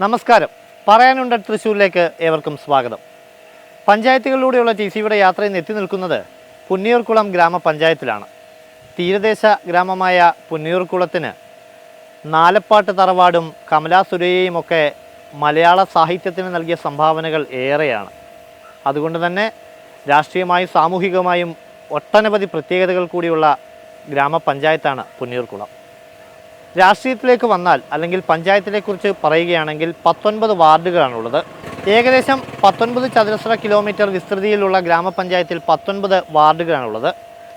നമസ്കാരം. പറയാനുണ്ട് തൃശ്ശൂരിലേക്ക് ഏവർക്കും സ്വാഗതം. പഞ്ചായത്തുകളിലൂടെയുള്ള ടിസിയുടെ യാത്ര ഇന്ന് എത്തി നിൽക്കുന്നത് പുന്നിയൂർക്കുളം ഗ്രാമപഞ്ചായത്തിലാണ്. തീരദേശ ഗ്രാമമായ പുന്നിയൂർക്കുളത്തിന് നാലപ്പാട്ട് തറവാടും കമലാ സുരയ്യയും ഒക്കെ മലയാള സാഹിത്യത്തിന് നൽകിയ സംഭാവനകൾ ഏറെയാണ്. അതുകൊണ്ട് തന്നെ രാഷ്ട്രീയമായും സാമൂഹികമായും ഒട്ടനവധി പ്രത്യേകതകൾ കൂടിയുള്ള ഗ്രാമപഞ്ചായത്താണ് പുന്നിയൂർക്കുളം. രാഷ്ട്രീയത്തിലേക്ക് വന്നാൽ അല്ലെങ്കിൽ പഞ്ചായത്തിനെക്കുറിച്ച് പറയുകയാണെങ്കിൽ 19 വാർഡുകളാണുള്ളത്. ഏകദേശം 19 ചതുരശ്ര കിലോമീറ്റർ വിസ്തൃതിയിലുള്ള ഗ്രാമപഞ്ചായത്തിൽ 19 വാർഡുകളാണുള്ളത്.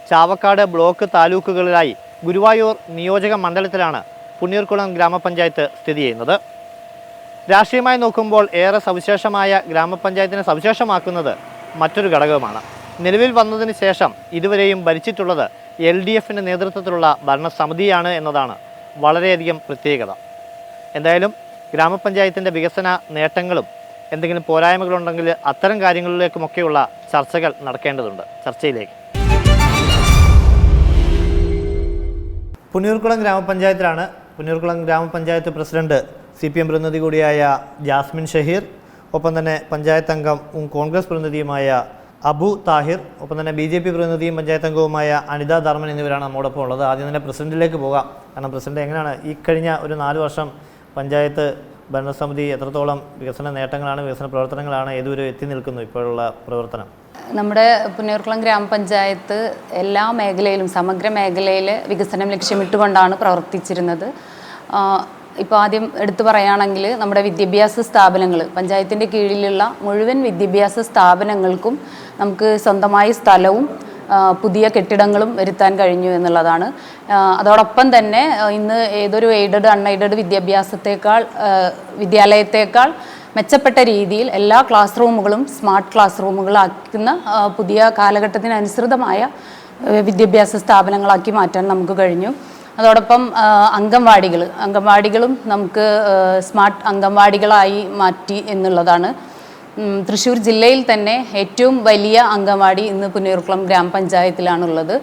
ചാവക്കാട് ബ്ലോക്ക് താലൂക്കുകളിലായി ഗുരുവായൂർ നിയോജക മണ്ഡലത്തിലാണ് പുന്നിയൂർക്കുളം ഗ്രാമപഞ്ചായത്ത് സ്ഥിതി ചെയ്യുന്നത്. രാഷ്ട്രീയമായി നോക്കുമ്പോൾ ഏറെ സവിശേഷമായ ഗ്രാമപഞ്ചായത്തിനെ സവിശേഷമാക്കുന്നത് മറ്റൊരു ഘടകമാണ്. നിലവിൽ വന്നതിന് ശേഷം ഇതുവരെയും ഭരിച്ചിട്ടുള്ളത് LDFിൻ്റെ നേതൃത്വത്തിലുള്ള ഭരണസമിതിയാണ് എന്നതാണ് വളരെയധികം പ്രത്യേകത. എന്തായാലും ഗ്രാമപഞ്ചായത്തിൻ്റെ വികസന നേട്ടങ്ങളും എന്തെങ്കിലും പോരായ്മകളുണ്ടെങ്കിൽ അത്തരം കാര്യങ്ങളിലേക്കുമൊക്കെയുള്ള ചർച്ചകൾ നടക്കേണ്ടതുണ്ട്. ചർച്ചയിലേക്ക്. പുന്നിയൂർക്കുളം ഗ്രാമപഞ്ചായത്തിലാണ്. പുന്നിയൂർക്കുളം ഗ്രാമപഞ്ചായത്ത് പ്രസിഡന്റ് CPM പ്രതിനിധി കൂടിയായ ജാസ്മിൻ ഷഹീർ, ഒപ്പം തന്നെ പഞ്ചായത്ത് അംഗവും കോൺഗ്രസ് പ്രതിനിധിയുമായ അബു താഹിർ, ഒപ്പം തന്നെ BJP പ്രതിനിധിയും പഞ്ചായത്ത് അംഗവുമായ അനിത ധർമ്മൻ എന്നിവരാണ് നമ്മോടൊപ്പം ഉള്ളത്. ആദ്യം തന്നെ പ്രസിഡന്റിലേക്ക് പോകാം. കാരണം പ്രസിഡന്റ്, എങ്ങനെയാണ് ഈ കഴിഞ്ഞ ഒരു 4 വർഷം പഞ്ചായത്ത് ഭരണസമിതി എത്രത്തോളം വികസന നേട്ടങ്ങളാണ്, വികസന പ്രവർത്തനങ്ങളാണ്, ഏതുവരെ എത്തി നിൽക്കുന്നു ഇപ്പോഴുള്ള പ്രവർത്തനം? നമ്മുടെ പുന്നിയൂർക്കുളം ഗ്രാമപഞ്ചായത്ത് എല്ലാ മേഖലയിലും സമഗ്ര മേഖലയിൽ വികസനം ലക്ഷ്യമിട്ടുകൊണ്ടാണ് പ്രവർത്തിച്ചിരുന്നത്. ഇപ്പോൾ ആദ്യം എടുത്തു പറയുകയാണെങ്കിൽ നമ്മുടെ വിദ്യാഭ്യാസ സ്ഥാപനങ്ങൾ, പഞ്ചായത്തിൻ്റെ കീഴിലുള്ള മുഴുവൻ വിദ്യാഭ്യാസ സ്ഥാപനങ്ങൾക്കും നമുക്ക് സ്വന്തമായി സ്ഥലവും പുതിയ കെട്ടിടങ്ങളും വരുത്താൻ കഴിഞ്ഞു എന്നുള്ളതാണ്. അതോടൊപ്പം തന്നെ ഇന്ന് ഏതൊരു എയ്ഡഡ് അൺഎയ്ഡഡ് വിദ്യാലയത്തേക്കാൾ മെച്ചപ്പെട്ട രീതിയിൽ എല്ലാ ക്ലാസ് റൂമുകളും സ്മാർട്ട് ക്ലാസ് റൂമുകളാക്കുന്ന പുതിയ കാലഘട്ടത്തിനനുസൃതമായ വിദ്യാഭ്യാസ സ്ഥാപനങ്ങളാക്കി മാറ്റാൻ നമുക്ക് കഴിഞ്ഞു. അതോടൊപ്പം അംഗൻവാടികളും നമുക്ക് സ്മാർട്ട് അംഗൻവാടികളായി മാറ്റി എന്നുള്ളതാണ്. തൃശ്ശൂർ ജില്ലയിൽ തന്നെ ഏറ്റവും വലിയ അംഗൻവാടി ഇന്ന് പുന്നിയൂർക്കുളം ഗ്രാമപഞ്ചായത്തിലാണുള്ളത്.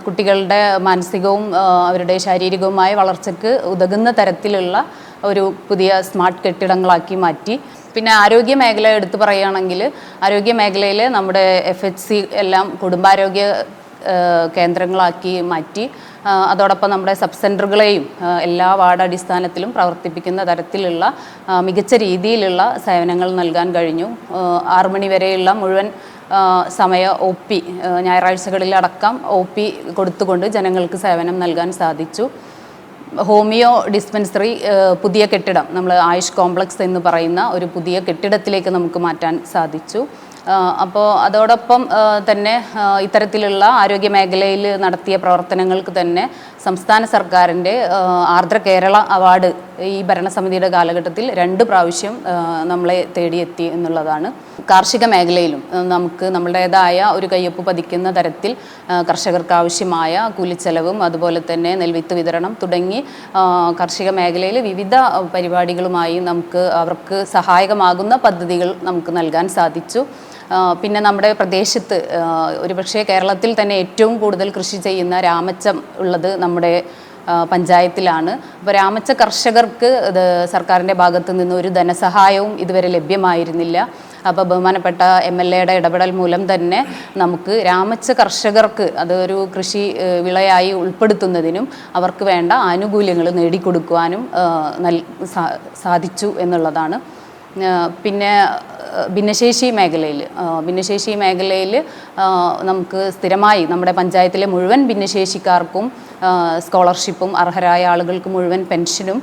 കുട്ടികളുടെ മാനസികവും അവരുടെ ശാരീരികവുമായ വളർച്ചയ്ക്ക് ഉതകുന്ന തരത്തിലുള്ള ഒരു പുതിയ സ്മാർട്ട് കെട്ടിടങ്ങളാക്കി മാറ്റി. പിന്നെ ആരോഗ്യ മേഖല എടുത്തു പറയുകയാണെങ്കിൽ ആരോഗ്യ മേഖലയിൽ നമ്മുടെ FHC എല്ലാം കുടുംബാരോഗ്യ കേന്ദ്രങ്ങളാക്കി മാറ്റി. അതോടൊപ്പം നമ്മുടെ സബ് സെൻ്ററുകളെയും എല്ലാ വാർഡ് അടിസ്ഥാനത്തിലും പ്രവർത്തിപ്പിക്കുന്ന തരത്തിലുള്ള മികച്ച രീതിയിലുള്ള സേവനങ്ങൾ നൽകാൻ കഴിഞ്ഞു. 6 മണി വരെയുള്ള മുഴുവൻ സമയ OP, ഞായറാഴ്ചകളിലടക്കം OP കൊടുത്തുകൊണ്ട് ജനങ്ങൾക്ക് സേവനം നൽകാൻ സാധിച്ചു. ഹോമിയോ ഡിസ്പെൻസറി പുതിയ കെട്ടിടം, നമ്മൾ ആയുഷ് കോംപ്ലക്സ് എന്ന് പറയുന്ന ഒരു പുതിയ കെട്ടിടത്തിലേക്ക് നമുക്ക് മാറ്റാൻ സാധിച്ചു. അപ്പോൾ അതോടൊപ്പം തന്നെ ഇത്തരത്തിലുള്ള ആരോഗ്യ മേഖലയിൽ നടത്തിയ പ്രവർത്തനങ്ങൾക്ക് തന്നെ സംസ്ഥാന സർക്കാരിൻ്റെ ആർദ്ര കേരള അവാർഡ് ഈ ഭരണസമിതിയുടെ കാലഘട്ടത്തിൽ 2 പ്രാവശ്യം നമ്മളെ തേടിയെത്തി എന്നുള്ളതാണ്. കാർഷിക മേഖലയിലും നമുക്ക് നമ്മുടേതായ ഒരു കയ്യൊപ്പ് പതിക്കുന്ന തരത്തിൽ കർഷകർക്ക് ആവശ്യമായ കൂലിച്ചെലവും അതുപോലെ തന്നെ നെൽവിത്ത് വിതരണം തുടങ്ങി കാർഷിക മേഖലയിൽ വിവിധ പരിപാടികളുമായി നമുക്ക് അവർക്ക് സഹായകമാകുന്ന പദ്ധതികൾ നമുക്ക് നൽകാൻ സാധിച്ചു. പിന്നെ നമ്മുടെ പ്രദേശത്ത് ഒരുപക്ഷെ കേരളത്തിൽ തന്നെ ഏറ്റവും കൂടുതൽ കൃഷി ചെയ്യുന്ന രാമച്ചം ഉള്ളത് നമ്മുടെ പഞ്ചായത്തിലാണ്. അപ്പോൾ രാമച്ച കർഷകർക്ക് സർക്കാരിൻ്റെ ഭാഗത്തു നിന്ന് ഒരു ധനസഹായവും ഇതുവരെ ലഭ്യമായിരുന്നില്ല. അപ്പോൾ ബഹുമാനപ്പെട്ട MLAയുടെ ഇടപെടൽ മൂലം തന്നെ നമുക്ക് രാമച്ച കർഷകർക്ക് അതൊരു കൃഷി വിളയായി ഉൾപ്പെടുത്തുന്നതിനും അവർക്ക് വേണ്ട ആനുകൂല്യങ്ങൾ നേടിക്കൊടുക്കുവാനും സാധിച്ചു എന്നുള്ളതാണ്. പിന്നെ ഭിന്നശേഷി മേഖലയിൽ നമുക്ക് സ്ഥിരമായി നമ്മുടെ പഞ്ചായത്തിലെ മുഴുവൻ ഭിന്നശേഷിക്കാർക്കും സ്കോളർഷിപ്പും അർഹരായ ആളുകൾക്ക് മുഴുവൻ പെൻഷനും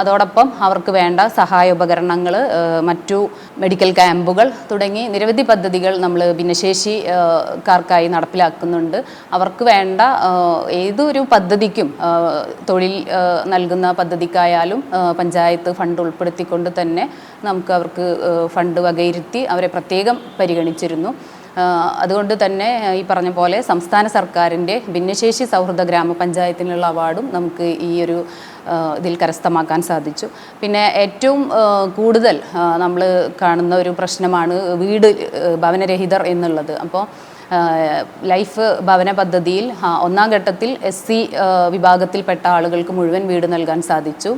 അതോടൊപ്പം അവർക്ക് വേണ്ട സഹായോപകരണങ്ങൾ, മറ്റു മെഡിക്കൽ ക്യാമ്പുകൾ തുടങ്ങി നിരവധി പദ്ധതികൾ നമ്മൾ ഭിന്നശേഷിക്കാർക്കായി നടപ്പിലാക്കുന്നുണ്ട്. അവർക്ക് വേണ്ട ഏതൊരു പദ്ധതിക്കും, തൊഴിൽ നൽകുന്ന പദ്ധതിക്കായാലും പഞ്ചായത്ത് ഫണ്ട് ഉൾപ്പെടുത്തിക്കൊണ്ട് തന്നെ നമുക്ക് അവർക്ക് ഫണ്ട് വകയിരുത്തി അവരെ പ്രത്യേകം പരിഗണിച്ചിരുന്നു. അതുകൊണ്ട് തന്നെ ഈ പറഞ്ഞ പോലെ സംസ്ഥാന സർക്കാരിൻ്റെ ഭിന്നശേഷി സൗഹൃദ ഗ്രാമപഞ്ചായത്തിനുള്ള അവാർഡും നമുക്ക് ഈ ഒരു ഇതിൽ കരസ്ഥമാക്കാൻ സാധിച്ചു. പിന്നെ ഏറ്റവും കൂടുതൽ നമ്മൾ കാണുന്ന ഒരു പ്രശ്നമാണ് ഭവനരഹിതർ എന്നുള്ളത്. അപ്പോൾ ലൈഫ് ഭവന പദ്ധതിയിൽ 1-ാം ഘട്ടത്തിൽ SC വിഭാഗത്തിൽപ്പെട്ട ആളുകൾക്ക് മുഴുവൻ വീട് നൽകാൻ സാധിച്ചു.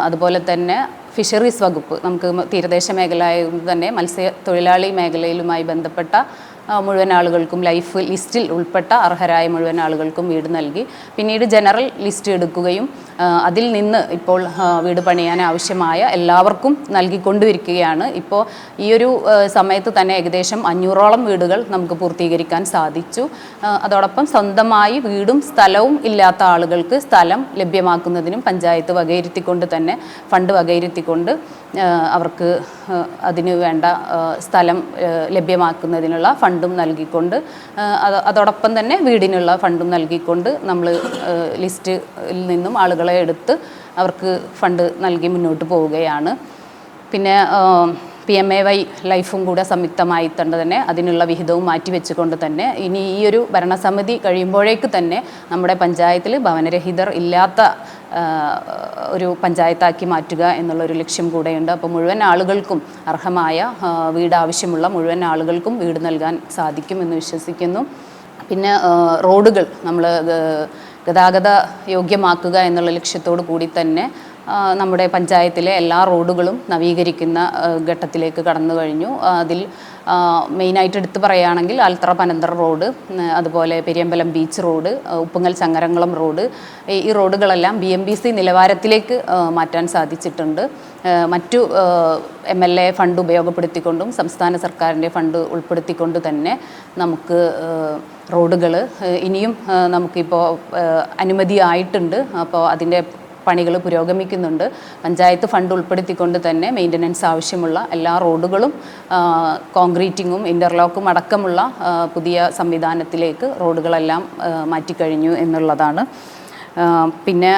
അതുപോലെ തന്നെ ഫിഷറീസ് വകുപ്പ് നമുക്ക് തീരദേശ മേഖലയായതുകൊണ്ട് തന്നെ മത്സ്യത്തൊഴിലാളി മേഖലയിലുമായി ബന്ധപ്പെട്ട മുഴുവൻ ആളുകൾക്കും ലൈഫ് ലിസ്റ്റിൽ ഉൾപ്പെട്ട അർഹരായ മുഴുവൻ ആളുകൾക്കും വീട് നൽകി. പിന്നീട് ജനറൽ ലിസ്റ്റ് എടുക്കുകയും അതിൽ നിന്ന് ഇപ്പോൾ വീട് പണിയാൻ ആവശ്യമായ എല്ലാവർക്കും നൽകിക്കൊണ്ടിരിക്കുകയാണ്. ഇപ്പോൾ ഈ ഒരു സമയത്ത് തന്നെ ഏകദേശം 500ഓളം വീടുകൾ നമുക്ക് പൂർത്തീകരിക്കാൻ സാധിച്ചു. അതോടൊപ്പം സ്വന്തമായി വീടും സ്ഥലവും ഇല്ലാത്ത ആളുകൾക്ക് സ്ഥലം ലഭ്യമാക്കുന്നതിനും പഞ്ചായത്ത് വകയിരുത്തിക്കൊണ്ട് തന്നെ ഫണ്ട് വകയിരുത്തിക്കൊണ്ട് അവർക്ക് അതിന് വേണ്ട സ്ഥലം ലഭ്യമാക്കുന്നതിനുള്ള ഫണ്ടും നൽകിക്കൊണ്ട് അതോടൊപ്പം തന്നെ വീടിനുള്ള ഫണ്ടും നൽകിക്കൊണ്ട് നമ്മൾ ലിസ്റ്റിൽ നിന്നും ആളുകളെ എടുത്ത് അവർക്ക് ഫണ്ട് നൽകി മുന്നോട്ട് പോവുകയാണ്. പിന്നെ PMAY ലൈഫും കൂടെ സംയുക്തമായി തന്നെ അതിനുള്ള വിഹിതവും മാറ്റിവെച്ചുകൊണ്ട് തന്നെ ഇനി ഈ ഒരു ഭരണസമിതി കഴിയുമ്പോഴേക്ക് തന്നെ നമ്മുടെ പഞ്ചായത്തിൽ ഭവനരഹിതർ ഇല്ലാത്ത ഒരു പഞ്ചായത്താക്കി മാറ്റുക എന്നുള്ളൊരു ലക്ഷ്യം കൂടെയുണ്ട്. അപ്പോൾ മുഴുവൻ ആളുകൾക്കും അർഹമായ വീട് ആവശ്യമുള്ള മുഴുവൻ ആളുകൾക്കും വീട് നൽകാൻ സാധിക്കുമെന്ന് വിശ്വസിക്കുന്നു. പിന്നെ റോഡുകൾ നമ്മൾ ഗതാഗത യോഗ്യമാക്കുക എന്നുള്ള ലക്ഷ്യത്തോടു കൂടി തന്നെ നമ്മുടെ പഞ്ചായത്തിലെ എല്ലാ റോഡുകളും നവീകരിക്കുന്ന ഘട്ടത്തിലേക്ക് കടന്നു കഴിഞ്ഞു. അതിൽ മെയിനായിട്ട് എടുത്തു പറയുകയാണെങ്കിൽ ആൽത്തറ പനന്തറ റോഡ്, അതുപോലെ Periyambalam beach road, Uppungal Changaramkulam road, ഈ റോഡുകളെല്ലാം BMBC നിലവാരത്തിലേക്ക് മാറ്റാൻ സാധിച്ചിട്ടുണ്ട്. മറ്റു MLA ഫണ്ട് ഉപയോഗപ്പെടുത്തിക്കൊണ്ടും സംസ്ഥാന സർക്കാരിൻ്റെ ഫണ്ട് ഉൾപ്പെടുത്തിക്കൊണ്ട് തന്നെ നമുക്ക് റോഡുകൾ ഇനിയും നമുക്കിപ്പോൾ അനുമതിയായിട്ടുണ്ട്. അപ്പോൾ അതിൻ്റെ പണികൾ പുരോഗമിക്കുന്നുണ്ട്. പഞ്ചായത്ത് ഫണ്ട് ഉൾപ്പെടുത്തിക്കൊണ്ട് തന്നെ മെയിൻ്റനൻസ് ആവശ്യമുള്ള എല്ലാ റോഡുകളും കോൺക്രീറ്റിങ്ങും ഇൻ്റർലോക്കും അടക്കമുള്ള പുതിയ സംവിധാനത്തിലേക്ക് റോഡുകളെല്ലാം മാറ്റിക്കഴിഞ്ഞു എന്നുള്ളതാണ്. പിന്നെ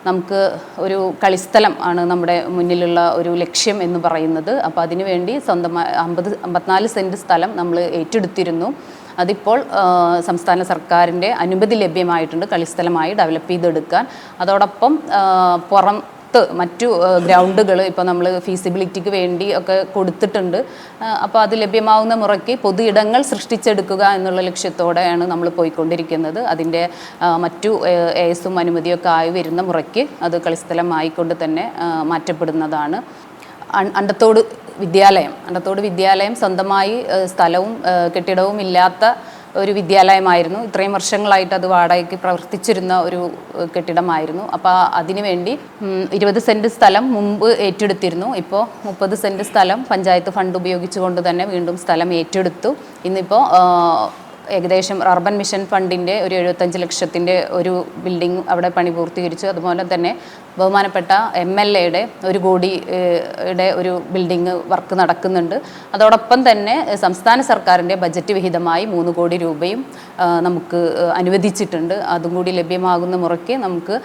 നമുക്ക് ഒരു കളിസ്ഥലം ആണ് നമ്മുടെ മുന്നിലുള്ള ഒരു ലക്ഷ്യം എന്ന് പറയുന്നത്. അപ്പോൾ അതിനുവേണ്ടി സ്വന്തമായി 54 സെൻറ്റ് സ്ഥലം നമ്മൾ ഏറ്റെടുത്തിരുന്നു. അതിപ്പോൾ സംസ്ഥാന സർക്കാരിൻ്റെ അനുമതി ലഭ്യമായിട്ടുണ്ട് കളിസ്ഥലമായി ഡെവലപ്പ് ചെയ്തെടുക്കാൻ. അതോടൊപ്പം മറ്റു ഗ്രൗണ്ടുകൾ ഇപ്പോൾ നമ്മൾ ഫീസിബിലിറ്റിക്ക് വേണ്ടി ഒക്കെ കൊടുത്തിട്ടുണ്ട്. അപ്പോൾ അത് ലഭ്യമാവുന്ന മുറയ്ക്ക് പൊതു ഇടങ്ങൾ സൃഷ്ടിച്ചെടുക്കുക എന്നുള്ള ലക്ഷ്യത്തോടെയാണ് നമ്മൾ പോയിക്കൊണ്ടിരിക്കുന്നത്. അതിൻ്റെ മറ്റു ASും അനുമതിയൊക്കെ ആയി വരുന്ന മുറയ്ക്ക് അത് കളിസ്ഥലമായിക്കൊണ്ട് തന്നെ മാറ്റപ്പെടുന്നതാണ്. അണ്ടത്തോട് വിദ്യാലയം സ്വന്തമായി സ്ഥലവും കെട്ടിടവും ഇല്ലാത്ത ഒരു വിദ്യാലയമായിരുന്നു. ഇത്രയും വർഷങ്ങളായിട്ട് അത് വാടകയ്ക്ക് പ്രവർത്തിച്ചിരുന്ന ഒരു കെട്ടിടമായിരുന്നു. അപ്പോൾ അതിനുവേണ്ടി 20 സെൻറ്റ് സ്ഥലം മുമ്പ് ഏറ്റെടുത്തിരുന്നു. ഇപ്പോൾ 30 സെൻറ്റ് സ്ഥലം പഞ്ചായത്ത് ഫണ്ട് ഉപയോഗിച്ചുകൊണ്ട് തന്നെ വീണ്ടും സ്ഥലം ഏറ്റെടുത്തു. ഇന്നിപ്പോൾ ഏകദേശം അർബൻ മിഷൻ ഫണ്ടിൻ്റെ ഒരു 75 ലക്ഷത്തിൻ്റെ ഒരു ബിൽഡിംഗ് അവിടെ പണി പൂർത്തീകരിച്ചു. അതുപോലെ തന്നെ ബഹുമാനപ്പെട്ട MLAയുടെ 1 കോടിയുടെ ഒരു ബിൽഡിംഗ് വർക്ക് നടക്കുന്നുണ്ട്. അതോടൊപ്പം തന്നെ സംസ്ഥാന സർക്കാരിൻ്റെ ബജറ്റ് വിഹിതമായി 3 കോടി രൂപയും നമുക്ക് അനുവദിച്ചിട്ടുണ്ട്. അതും കൂടി ലഭ്യമാകുന്ന മുറയ്ക്ക് നമുക്ക്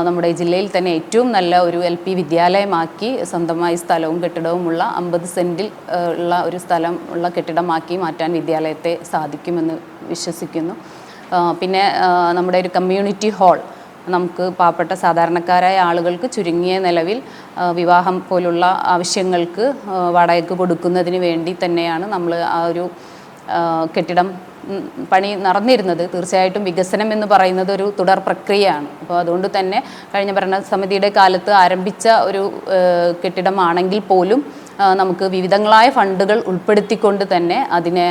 നമ്മുടെ ജില്ലയിൽ തന്നെ ഏറ്റവും നല്ല ഒരു LP വിദ്യാലയമാക്കി സ്വന്തമായി സ്ഥലവും കെട്ടിടവുമുള്ള 50 സെൻറ്റിൽ ഉള്ള ഒരു സ്ഥലം ഉള്ള കെട്ടിടമാക്കി മാറ്റാൻ വിദ്യാലയത്തെ സാധിക്കുമെന്ന് വിശ്വസിക്കുന്നു. പിന്നെ നമ്മുടെ ഒരു കമ്മ്യൂണിറ്റി ഹാൾ നമുക്ക് പാവപ്പെട്ട സാധാരണക്കാരായ ആളുകൾക്ക് ചുരുങ്ങിയ നിലവിൽ വിവാഹം പോലുള്ള ആവശ്യങ്ങൾക്ക് വാടകയ്ക്ക് കൊടുക്കുന്നതിന് വേണ്ടി തന്നെയാണ് നമ്മൾ ആ ഒരു കെട്ടിടം പണി നടന്നിരുന്നത്. തീർച്ചയായിട്ടും വികസനം എന്ന് പറയുന്നത് ഒരു തുടർ പ്രക്രിയയാണ്. അപ്പോൾ അതുകൊണ്ട് തന്നെ കഴിഞ്ഞ ഭരണസമിതിയുടെ കാലത്ത് ആരംഭിച്ച ഒരു കെട്ടിടമാണെങ്കിൽ പോലും നമുക്ക് വിവിധങ്ങളായ ഫണ്ടുകൾ ഉൾപ്പെടുത്തിക്കൊണ്ട് തന്നെ അതിനെ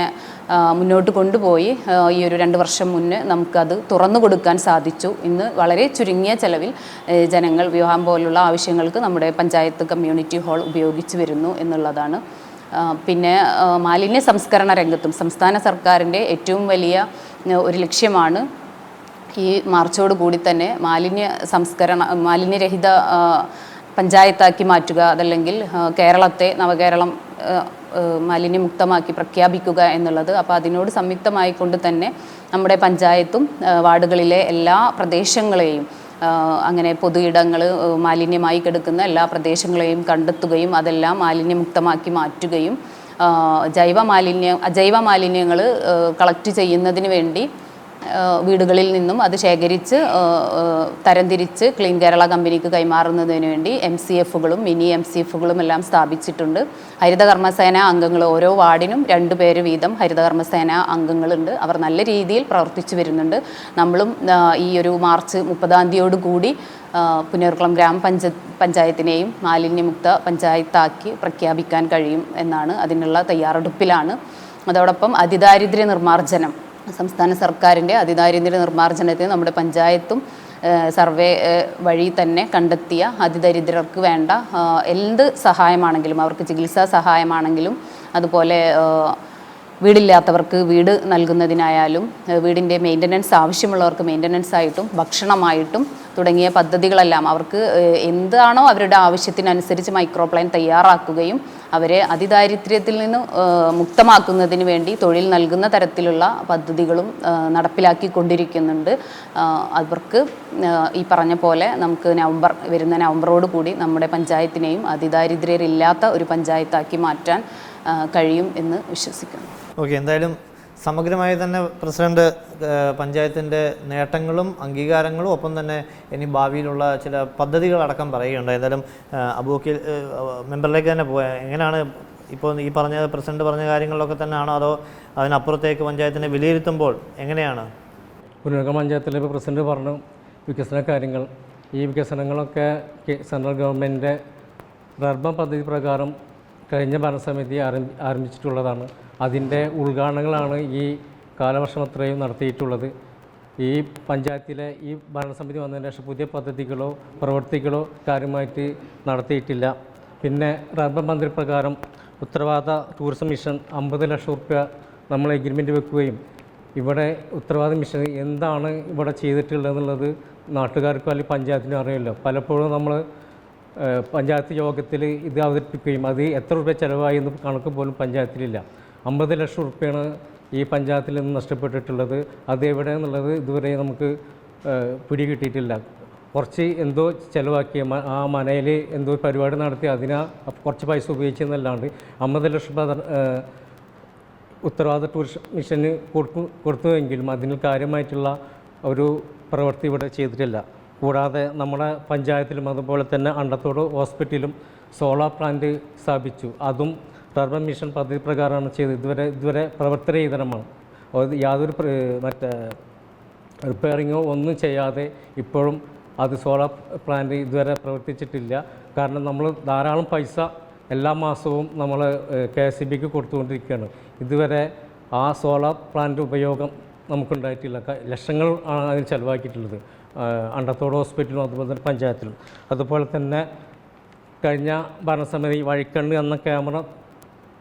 മുന്നോട്ട് കൊണ്ടുപോയി ഈ ഒരു 2 വർഷം മുന്നേ നമുക്കത് തുറന്നു കൊടുക്കാൻ സാധിച്ചു. ഇന്ന് വളരെ ചുരുങ്ങിയ ചെലവിൽ ജനങ്ങൾ വിവാഹം പോലുള്ള ആവശ്യങ്ങൾക്ക് നമ്മുടെ പഞ്ചായത്ത് കമ്മ്യൂണിറ്റി ഹാൾ ഉപയോഗിച്ച് വരുന്നു എന്നുള്ളതാണ്. പിന്നെ മാലിന്യ സംസ്കരണ രംഗത്തും സംസ്ഥാന സർക്കാരിൻ്റെ ഏറ്റവും വലിയ ഒരു ലക്ഷ്യമാണ് ഈ മാർച്ചോട് കൂടി തന്നെ മാലിന്യരഹിത പഞ്ചായത്താക്കി മാറ്റുക, അതല്ലെങ്കിൽ കേരളത്തെ നവകേരളം മാലിന്യമുക്തമാക്കി പ്രഖ്യാപിക്കുക എന്നുള്ളത്. അപ്പോൾ അതിനോട് സംയുക്തമായിക്കൊണ്ട് തന്നെ നമ്മുടെ പഞ്ചായത്തും വാർഡുകളിലെ എല്ലാ പ്രദേശങ്ങളെയും അങ്ങനെ പൊതു ഇടങ്ങൾ മാലിന്യമായി കിടക്കുന്ന എല്ലാ പ്രദേശങ്ങളെയും കണ്ടെത്തുകയും അതെല്ലാം മാലിന്യമുക്തമാക്കി മാറ്റുകയും അജൈവ മാലിന്യങ്ങൾ കളക്ട് ചെയ്യുന്നതിന് വേണ്ടി വീടുകളിൽ നിന്നും അത് ശേഖരിച്ച് തരംതിരിച്ച് ക്ലീൻ കേരള കമ്പനിക്ക് കൈമാറുന്നതിന് വേണ്ടി MCFകളും മിനി MCFകളും എല്ലാം സ്ഥാപിച്ചിട്ടുണ്ട്. ഹരിതകർമ്മസേന അംഗങ്ങൾ ഓരോ വാർഡിനും 2 പേര് വീതം ഹരിതകർമ്മസേന അംഗങ്ങളുണ്ട്. അവർ നല്ല രീതിയിൽ പ്രവർത്തിച്ചു വരുന്നുണ്ട്. നമ്മളും ഈ ഒരു മാർച്ച് 30-ാം തീയതിയോടുകൂടി പുന്നയൂർകുളം ഗ്രാമപഞ്ചായത്തിനെയും മാലിന്യമുക്ത പഞ്ചായത്താക്കി പ്രഖ്യാപിക്കാൻ കഴിയും എന്നാണ്, അതിനുള്ള തയ്യാറെടുപ്പിലാണ്. അതോടൊപ്പം അതിദാരിദ്ര്യ നിർമ്മാർജ്ജനം, സംസ്ഥാന സർക്കാരിൻ്റെ അതിദാരിദ്ര്യ നിർമ്മാർജ്ജനത്തിന് നമ്മുടെ പഞ്ചായത്തും സർവേ വഴി തന്നെ കണ്ടെത്തിയ അതിദരിദ്രർക്ക് വേണ്ട എന്ത് സഹായമാണെങ്കിലും, അവർക്ക് ചികിത്സാ സഹായമാണെങ്കിലും, അതുപോലെ വീടില്ലാത്തവർക്ക് വീട് നൽകുന്നതിനായാലും, വീടിൻ്റെ മെയിൻ്റനൻസ് ആവശ്യമുള്ളവർക്ക് മെയിൻ്റനൻസ് ആയിട്ടും ഭക്ഷണമായിട്ടും തുടങ്ങിയ പദ്ധതികളെല്ലാം അവർക്ക് എന്താണോ അവരുടെ ആവശ്യത്തിനനുസരിച്ച് മൈക്രോ പ്ലാൻ തയ്യാറാക്കുകയും അവരെ അതിദാരിദ്ര്യത്തിൽ നിന്ന് മുക്തമാക്കുന്നതിന് വേണ്ടി തൊഴിൽ നൽകുന്ന തരത്തിലുള്ള പദ്ധതികളും നടപ്പിലാക്കിക്കൊണ്ടിരിക്കുന്നുണ്ട്. അവർക്ക് ഈ പറഞ്ഞ പോലെ നമുക്ക് വരുന്ന നവംബറോട് കൂടി നമ്മുടെ പഞ്ചായത്തിനെയും അതിദാരിദ്ര്യരില്ലാത്ത ഒരു പഞ്ചായത്താക്കി മാറ്റാൻ കഴിയും എന്ന് വിശ്വസിക്കുന്നു. ഓക്കെ, എന്തായാലും സമഗ്രമായി തന്നെ പ്രസിഡന്റ് പഞ്ചായത്തിൻ്റെ നേട്ടങ്ങളും അംഗീകാരങ്ങളും ഒപ്പം തന്നെ ഇനി ഭാവിയിലുള്ള ചില പദ്ധതികളടക്കം പറയുകയുണ്ട്. എന്തായാലും അബൂക്കിൽ മെമ്പറിലേക്ക് തന്നെ പോയാൽ എങ്ങനെയാണ് ഇപ്പോൾ ഈ പ്രസിഡന്റ് പറഞ്ഞ കാര്യങ്ങളിലൊക്കെ തന്നെയാണോ, അതോ അതിനപ്പുറത്തേക്ക് പഞ്ചായത്തിനെ വിലയിരുത്തുമ്പോൾ എങ്ങനെയാണ്? പുന്നയൂർകുളം പഞ്ചായത്തിലെ പ്രസിഡന്റ് പറഞ്ഞു വികസന കാര്യങ്ങൾ, ഈ വികസനങ്ങളൊക്കെ സെൻട്രൽ ഗവൺമെൻറ്റിൻ്റെ റർബൻ പദ്ധതി പ്രകാരം കഴിഞ്ഞ ഭരണസമിതി ആരംഭിച്ചിട്ടുള്ളതാണ്. അതിൻ്റെ ഉദ്ഘാടനങ്ങളാണ് ഈ കാലവർഷം അത്രയും നടത്തിയിട്ടുള്ളത്. ഈ പഞ്ചായത്തിലെ ഈ ഭരണസമിതി വന്നതിന് ശേഷം പുതിയ പദ്ധതികളോ പ്രവൃത്തികളോ കാര്യമായിട്ട് നടത്തിയിട്ടില്ല. പിന്നെ റർബൻ പദ്ധതി പ്രകാരം ഉത്തരവാദ ടൂറിസം മിഷൻ 50 ലക്ഷം റുപ്യ നമ്മൾ എഗ്രിമെൻറ്റ് വെക്കുകയും ഇവിടെ ഉത്തരവാദ മിഷൻ എന്താണ് ഇവിടെ ചെയ്തിട്ടുള്ളതെന്നുള്ളത് നാട്ടുകാർക്കും അല്ലെങ്കിൽ പഞ്ചായത്തിനും അറിയില്ല. പലപ്പോഴും നമ്മൾ പഞ്ചായത്ത് യോഗത്തിൽ ഇത് അവതരിപ്പിക്കുകയും അത് എത്ര രൂപ ചിലവായി എന്ന് കണക്ക് പോലും പഞ്ചായത്തിലില്ല. 50 ലക്ഷം റുപ്യാണ് ഈ പഞ്ചായത്തിൽ നിന്ന് നഷ്ടപ്പെട്ടിട്ടുള്ളത്. അത് എവിടെയെന്നുള്ളത് ഇതുവരെ നമുക്ക് പിടികിട്ടിയിട്ടില്ല. കുറച്ച് എന്തോ ചിലവാക്കിയ ആ മനയിൽ എന്തോ പരിപാടി നടത്തി കുറച്ച് പൈസ ഉപയോഗിച്ചെന്നല്ലാണ്ട് 50 ലക്ഷം ഉത്തരവാദ ടൂറിസം മിഷന് കൊടുത്തുവെങ്കിലും അതിന് കാര്യമായിട്ടുള്ള ഒരു പ്രവൃത്തി ഇവിടെ ചെയ്തിട്ടില്ല. കൂടാതെ നമ്മുടെ പഞ്ചായത്തിലും അതുപോലെ തന്നെ അണ്ടത്തോട് ഹോസ്പിറ്റലും സോളാർ പ്ലാന്റ് സ്ഥാപിച്ചു. അതും റർബൻ മിഷൻ പദ്ധതി പ്രകാരമാണ് ചെയ്തത്. ഇതുവരെ പ്രവർത്തനരഹിതമാണ്. യാതൊരു റിപ്പയറിങ്ങോ ഒന്നും ചെയ്യാതെ ഇപ്പോഴും അത് സോളാർ പ്ലാന്റ് ഇതുവരെ പ്രവർത്തിച്ചിട്ടില്ല. കാരണം നമ്മൾ ധാരാളം പൈസ എല്ലാ മാസവും നമ്മൾ KSEBക്ക് കൊടുത്തുകൊണ്ടിരിക്കുകയാണ്. ഇതുവരെ ആ സോളാർ പ്ലാന്റ് ഉപയോഗം നമുക്കുണ്ടായിട്ടില്ല. ലക്ഷങ്ങൾ ആണ് അതിന് ചിലവാക്കിയിട്ടുള്ളത്, അണ്ടത്തോട് ഹോസ്പിറ്റലും അതുപോലെ തന്നെ പഞ്ചായത്തിലും. അതുപോലെ തന്നെ കഴിഞ്ഞ ഭരണസമിതി വഴിക്കണ്ണ് എന്ന ക്യാമറ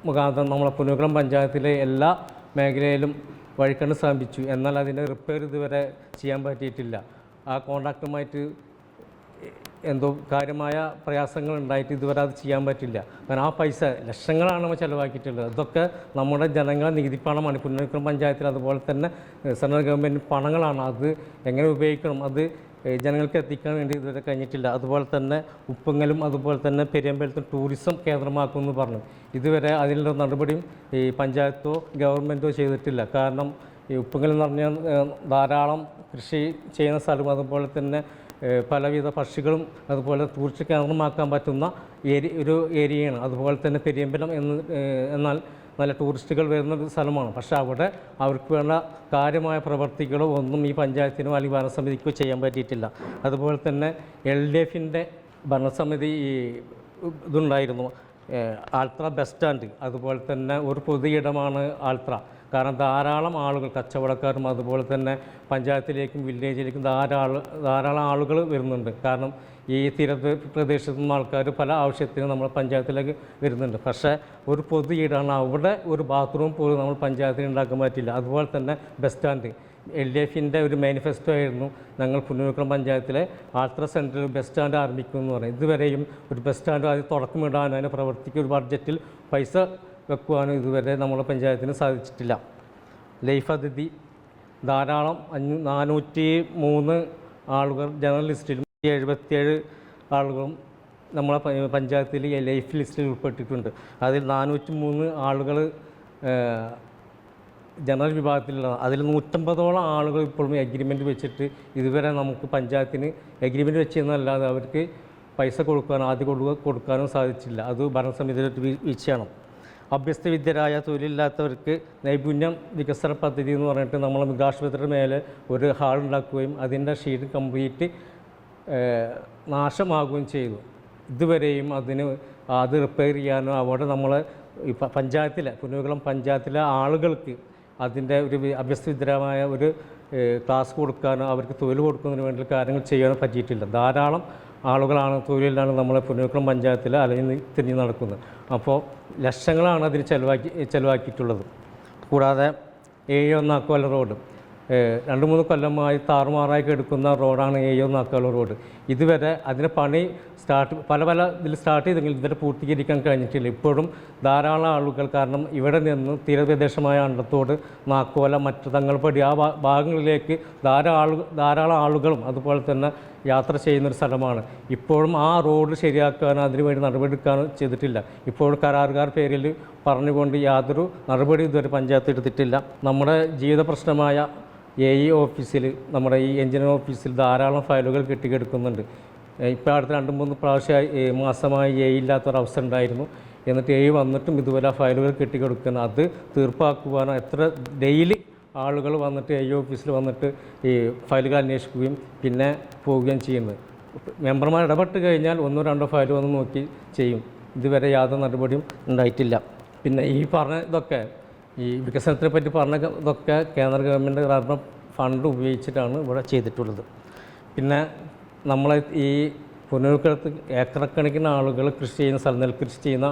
മുഖാന്തരം നമ്മളെ പുന്നയൂർകുളം പഞ്ചായത്തിലെ എല്ലാ മേഖലയിലും വഴിക്കണ്ണ് സ്ഥാപിച്ചു. എന്നാൽ അതിൻ്റെ റിപ്പയർ ഇതുവരെ ചെയ്യാൻ പറ്റിയിട്ടില്ല. ആ കോൺട്രാക്റ്റുമായിട്ട് എന്തോ കാര്യമായ പ്രയാസങ്ങൾ ഉണ്ടായിട്ട് ഇതുവരെ അത് ചെയ്യാൻ പറ്റില്ല. കാരണം ആ പൈസ ലക്ഷങ്ങളാണ് നമ്മൾ ചിലവാക്കിയിട്ടുള്ളത്. അതൊക്കെ നമ്മുടെ ജനങ്ങളെ നികുതിപ്പണമാണ്. പുന്നയൂർകുളം പഞ്ചായത്തിൽ അതുപോലെ തന്നെ സെൻട്രൽ ഗവൺമെൻറ് പണങ്ങളാണ്. അത് എങ്ങനെ ഉപയോഗിക്കണം, അത് ജനങ്ങൾക്ക് എത്തിക്കാൻ വേണ്ടി ഇതുവരെ കഴിഞ്ഞിട്ടില്ല. അതുപോലെ തന്നെ ഉപ്പങ്ങലും അതുപോലെ തന്നെ പെരിയമ്പലത്തും ടൂറിസം കേന്ദ്രമാക്കുമെന്ന് പറഞ്ഞു. ഇതുവരെ അതിനുള്ള നടപടിയും ഈ പഞ്ചായത്തോ ഗവൺമെൻറ്റോ ചെയ്തിട്ടില്ല. കാരണം ഈ ഉപ്പങ്ങൽ എന്ന് പറഞ്ഞാൽ ധാരാളം കൃഷി ചെയ്യുന്ന സ്ഥലവും അതുപോലെ തന്നെ പലവിധ പക്ഷികളും അതുപോലെ ടൂറിസ്റ്റ് കേന്ദ്രമാക്കാൻ പറ്റുന്ന ഒരു ഏരിയയാണ്. അതുപോലെ തന്നെ പെരിയമ്പലം എന്നാൽ നല്ല ടൂറിസ്റ്റുകൾ വരുന്ന ഒരു സ്ഥലമാണ്. പക്ഷേ അവിടെ അവർക്ക് വേണ്ട കാര്യമായ പ്രവർത്തികളോ ഒന്നും ഈ പഞ്ചായത്തിനോ അല്ലെങ്കിൽ ഭരണസമിതിക്കോ ചെയ്യാൻ പറ്റിയിട്ടില്ല. അതുപോലെ തന്നെ LDFൻ്റെ ഭരണസമിതി ഇതുണ്ടായിരുന്നു, ആൾത്ര ബസ് സ്റ്റാൻഡ്. അതുപോലെ തന്നെ ഒരു പൊതുയിടമാണ് ആൾത്ര. കാരണം ധാരാളം ആളുകൾ, കച്ചവടക്കാരും അതുപോലെ തന്നെ പഞ്ചായത്തിലേക്കും വില്ലേജിലേക്കും ധാരാളം ആളുകൾ വരുന്നുണ്ട്. കാരണം ഈ തീരപ്രദേശത്തു നിന്ന് ആൾക്കാർ പല ആവശ്യത്തിനും നമ്മൾ പഞ്ചായത്തിലേക്ക് വരുന്നുണ്ട്. പക്ഷേ ഒരു പൊതു ഈടാണ്, അവിടെ ഒരു ബാത്റൂം പോലും നമ്മൾ പഞ്ചായത്തിൽ ഉണ്ടാക്കാൻ പറ്റില്ല. അതുപോലെ തന്നെ ബസ് സ്റ്റാൻഡ്, LDFൻ്റെ ഒരു മാനിഫെസ്റ്റോ ആയിരുന്നു ഞങ്ങൾ പുന്നയൂർകുളം പഞ്ചായത്തിലെ ആൾത്ര സെൻറ്ററിൽ ബസ് സ്റ്റാൻഡ് ആരംഭിക്കുമെന്ന് പറയും. ഇതുവരെയും ഒരു ബസ് സ്റ്റാൻഡ് അത് തുടക്കമിടാനും അതിന് പ്രവർത്തിക്ക് ഒരു ബഡ്ജറ്റിൽ പൈസ വെക്കുവാനും ഇതുവരെ നമ്മുടെ പഞ്ചായത്തിന് സാധിച്ചിട്ടില്ല. ലൈഫ് അതിഥി ധാരാളം 403 ആളുകൾ ജനറൽ ലിസ്റ്റിലും 77 ആളുകളും നമ്മളെ പഞ്ചായത്തിൽ ലൈഫ് ലിസ്റ്റിൽ ഉൾപ്പെട്ടിട്ടുണ്ട്. അതിൽ 403 ആളുകൾ ജനറൽ വിഭാഗത്തിലുള്ള അതിൽ 150ഓളം ആളുകൾ ഇപ്പോഴും എഗ്രിമെൻറ്റ് വെച്ചിട്ട് ഇതുവരെ നമുക്ക് പഞ്ചായത്തിന് എഗ്രിമെൻറ്റ് വെച്ചെന്നല്ലാതെ അവർക്ക് പൈസ കൊടുക്കാനോ ആദ്യം കൊടുക്കാനോ സാധിച്ചില്ല. അത് ഭരണസമിതിയുടെ വീഴ്ചയാണ്. അഭ്യസ്തവിദ്യരായ തൊഴിലില്ലാത്തവർക്ക് നൈപുണ്യം വികസന പദ്ധതി എന്ന് പറഞ്ഞിട്ട് നമ്മൾ മൃഗാശുപത്രിയുടെ മേലെ ഒരു ഹാൾ ഉണ്ടാക്കുകയും അതിൻ്റെ ഷീറ്റ് കംപ്ലീറ്റ് നാശമാകുകയും ചെയ്തു. ഇതുവരെയും അത് റിപ്പയർ ചെയ്യാനോ അവിടെ നമ്മൾ പഞ്ചായത്തിലെ പുന്നൂർകുളം പഞ്ചായത്തിലെ ആളുകൾക്ക് അതിൻ്റെ ഒരു അഭ്യസ്തവിദ്യരായ ഒരു ക്ലാസ് കൊടുക്കാനോ അവർക്ക് തൊഴിൽ കൊടുക്കുന്നതിന് വേണ്ടി കാര്യങ്ങൾ ചെയ്യാനോ പറ്റിയിട്ടില്ല. ധാരാളം ആളുകളാണ് തൊഴിലിലാണ് നമ്മളെ പുന്നൂർകുളം പഞ്ചായത്തിൽ അലഞ്ഞ് തിരിഞ്ഞ് നടക്കുന്നത്. അപ്പോൾ ലക്ഷങ്ങളാണ് അതിന് ചിലവാക്കിയിട്ടുള്ളത്. കൂടാതെ 7 നാക്കോല റോഡ് 2-3 കൊല്ലമായി താറുമാറായി കിടക്കുന്ന റോഡാണ് 7 നാക്കോല റോഡ്. ഇതുവരെ അതിന് പണി പല ഇതിൽ സ്റ്റാർട്ട് ചെയ്തെങ്കിൽ ഇതുവരെ പൂർത്തീകരിക്കാൻ കഴിഞ്ഞിട്ടില്ല. ഇപ്പോഴും ധാരാളം ആളുകൾ, കാരണം ഇവിടെ നിന്ന് തീരപ്രദേശമായ അണ്ടത്തോട്, നാക്കോല, മറ്റു തങ്ങൾപ്പടി ആ ഭാഗങ്ങളിലേക്ക് ധാരാളം ആളുകളും അതുപോലെ തന്നെ യാത്ര ചെയ്യുന്നൊരു സ്ഥലമാണ്. ഇപ്പോഴും ആ റോഡ് ശരിയാക്കാനോ അതിനുവേണ്ടി നടപടിയെടുക്കാനോ ചെയ്തിട്ടില്ല. ഇപ്പോഴും കരാറുകാർ പേരിൽ പറഞ്ഞുകൊണ്ട് യാതൊരു നടപടി ഇതുവരെ പഞ്ചായത്ത് എടുത്തിട്ടില്ല. നമ്മുടെ ജീവിത പ്രശ്നമായ AE ഓഫീസിൽ, നമ്മുടെ ഈ എഞ്ചിനീയർ ഓഫീസിൽ ധാരാളം ഫയലുകൾ കെട്ടിക്കിടക്കുന്നുണ്ട്. ഇപ്പോൾ അടുത്ത 2-3 മാസമായി AE ഇല്ലാത്തൊരവസ്ഥ ഉണ്ടായിരുന്നു. എന്നിട്ട് AE വന്നിട്ടും ഇതുപോലെ ആ ഫയലുകൾ കെട്ടിക്കിടക്കുന്നു. അത് തീർപ്പാക്കുവാനോ എത്ര ഡെയിലി ആളുകൾ വന്നിട്ട് AE ഓഫീസിൽ വന്നിട്ട് ഈ ഫയലുകൾ അന്വേഷിക്കുകയും പിന്നെ പോവുകയും ചെയ്യുന്നത്. മെമ്പർമാർ ഇടപെട്ട് കഴിഞ്ഞാൽ 1-2 ഫയൽ വന്ന് നോക്കി ചെയ്യും. ഇതുവരെ യാതൊരു നടപടിയും ഉണ്ടായിട്ടില്ല. പിന്നെ ഈ പറഞ്ഞ ഇതൊക്കെ ഈ വികസനത്തിനെ പറ്റി പറഞ്ഞ ഇതൊക്കെ കേന്ദ്ര ഗവൺമെൻറ് കാരണം ഫണ്ട് ഉപയോഗിച്ചിട്ടാണ് ഇവിടെ ചെയ്തിട്ടുള്ളത്. പിന്നെ നമ്മളെ ഈ പുന്നൂർക്കുളത്ത് ഏക്കറക്കണക്കിന് ആളുകൾ കൃഷി ചെയ്യുന്ന സ്ഥലം, നെൽകൃഷി ചെയ്യുന്ന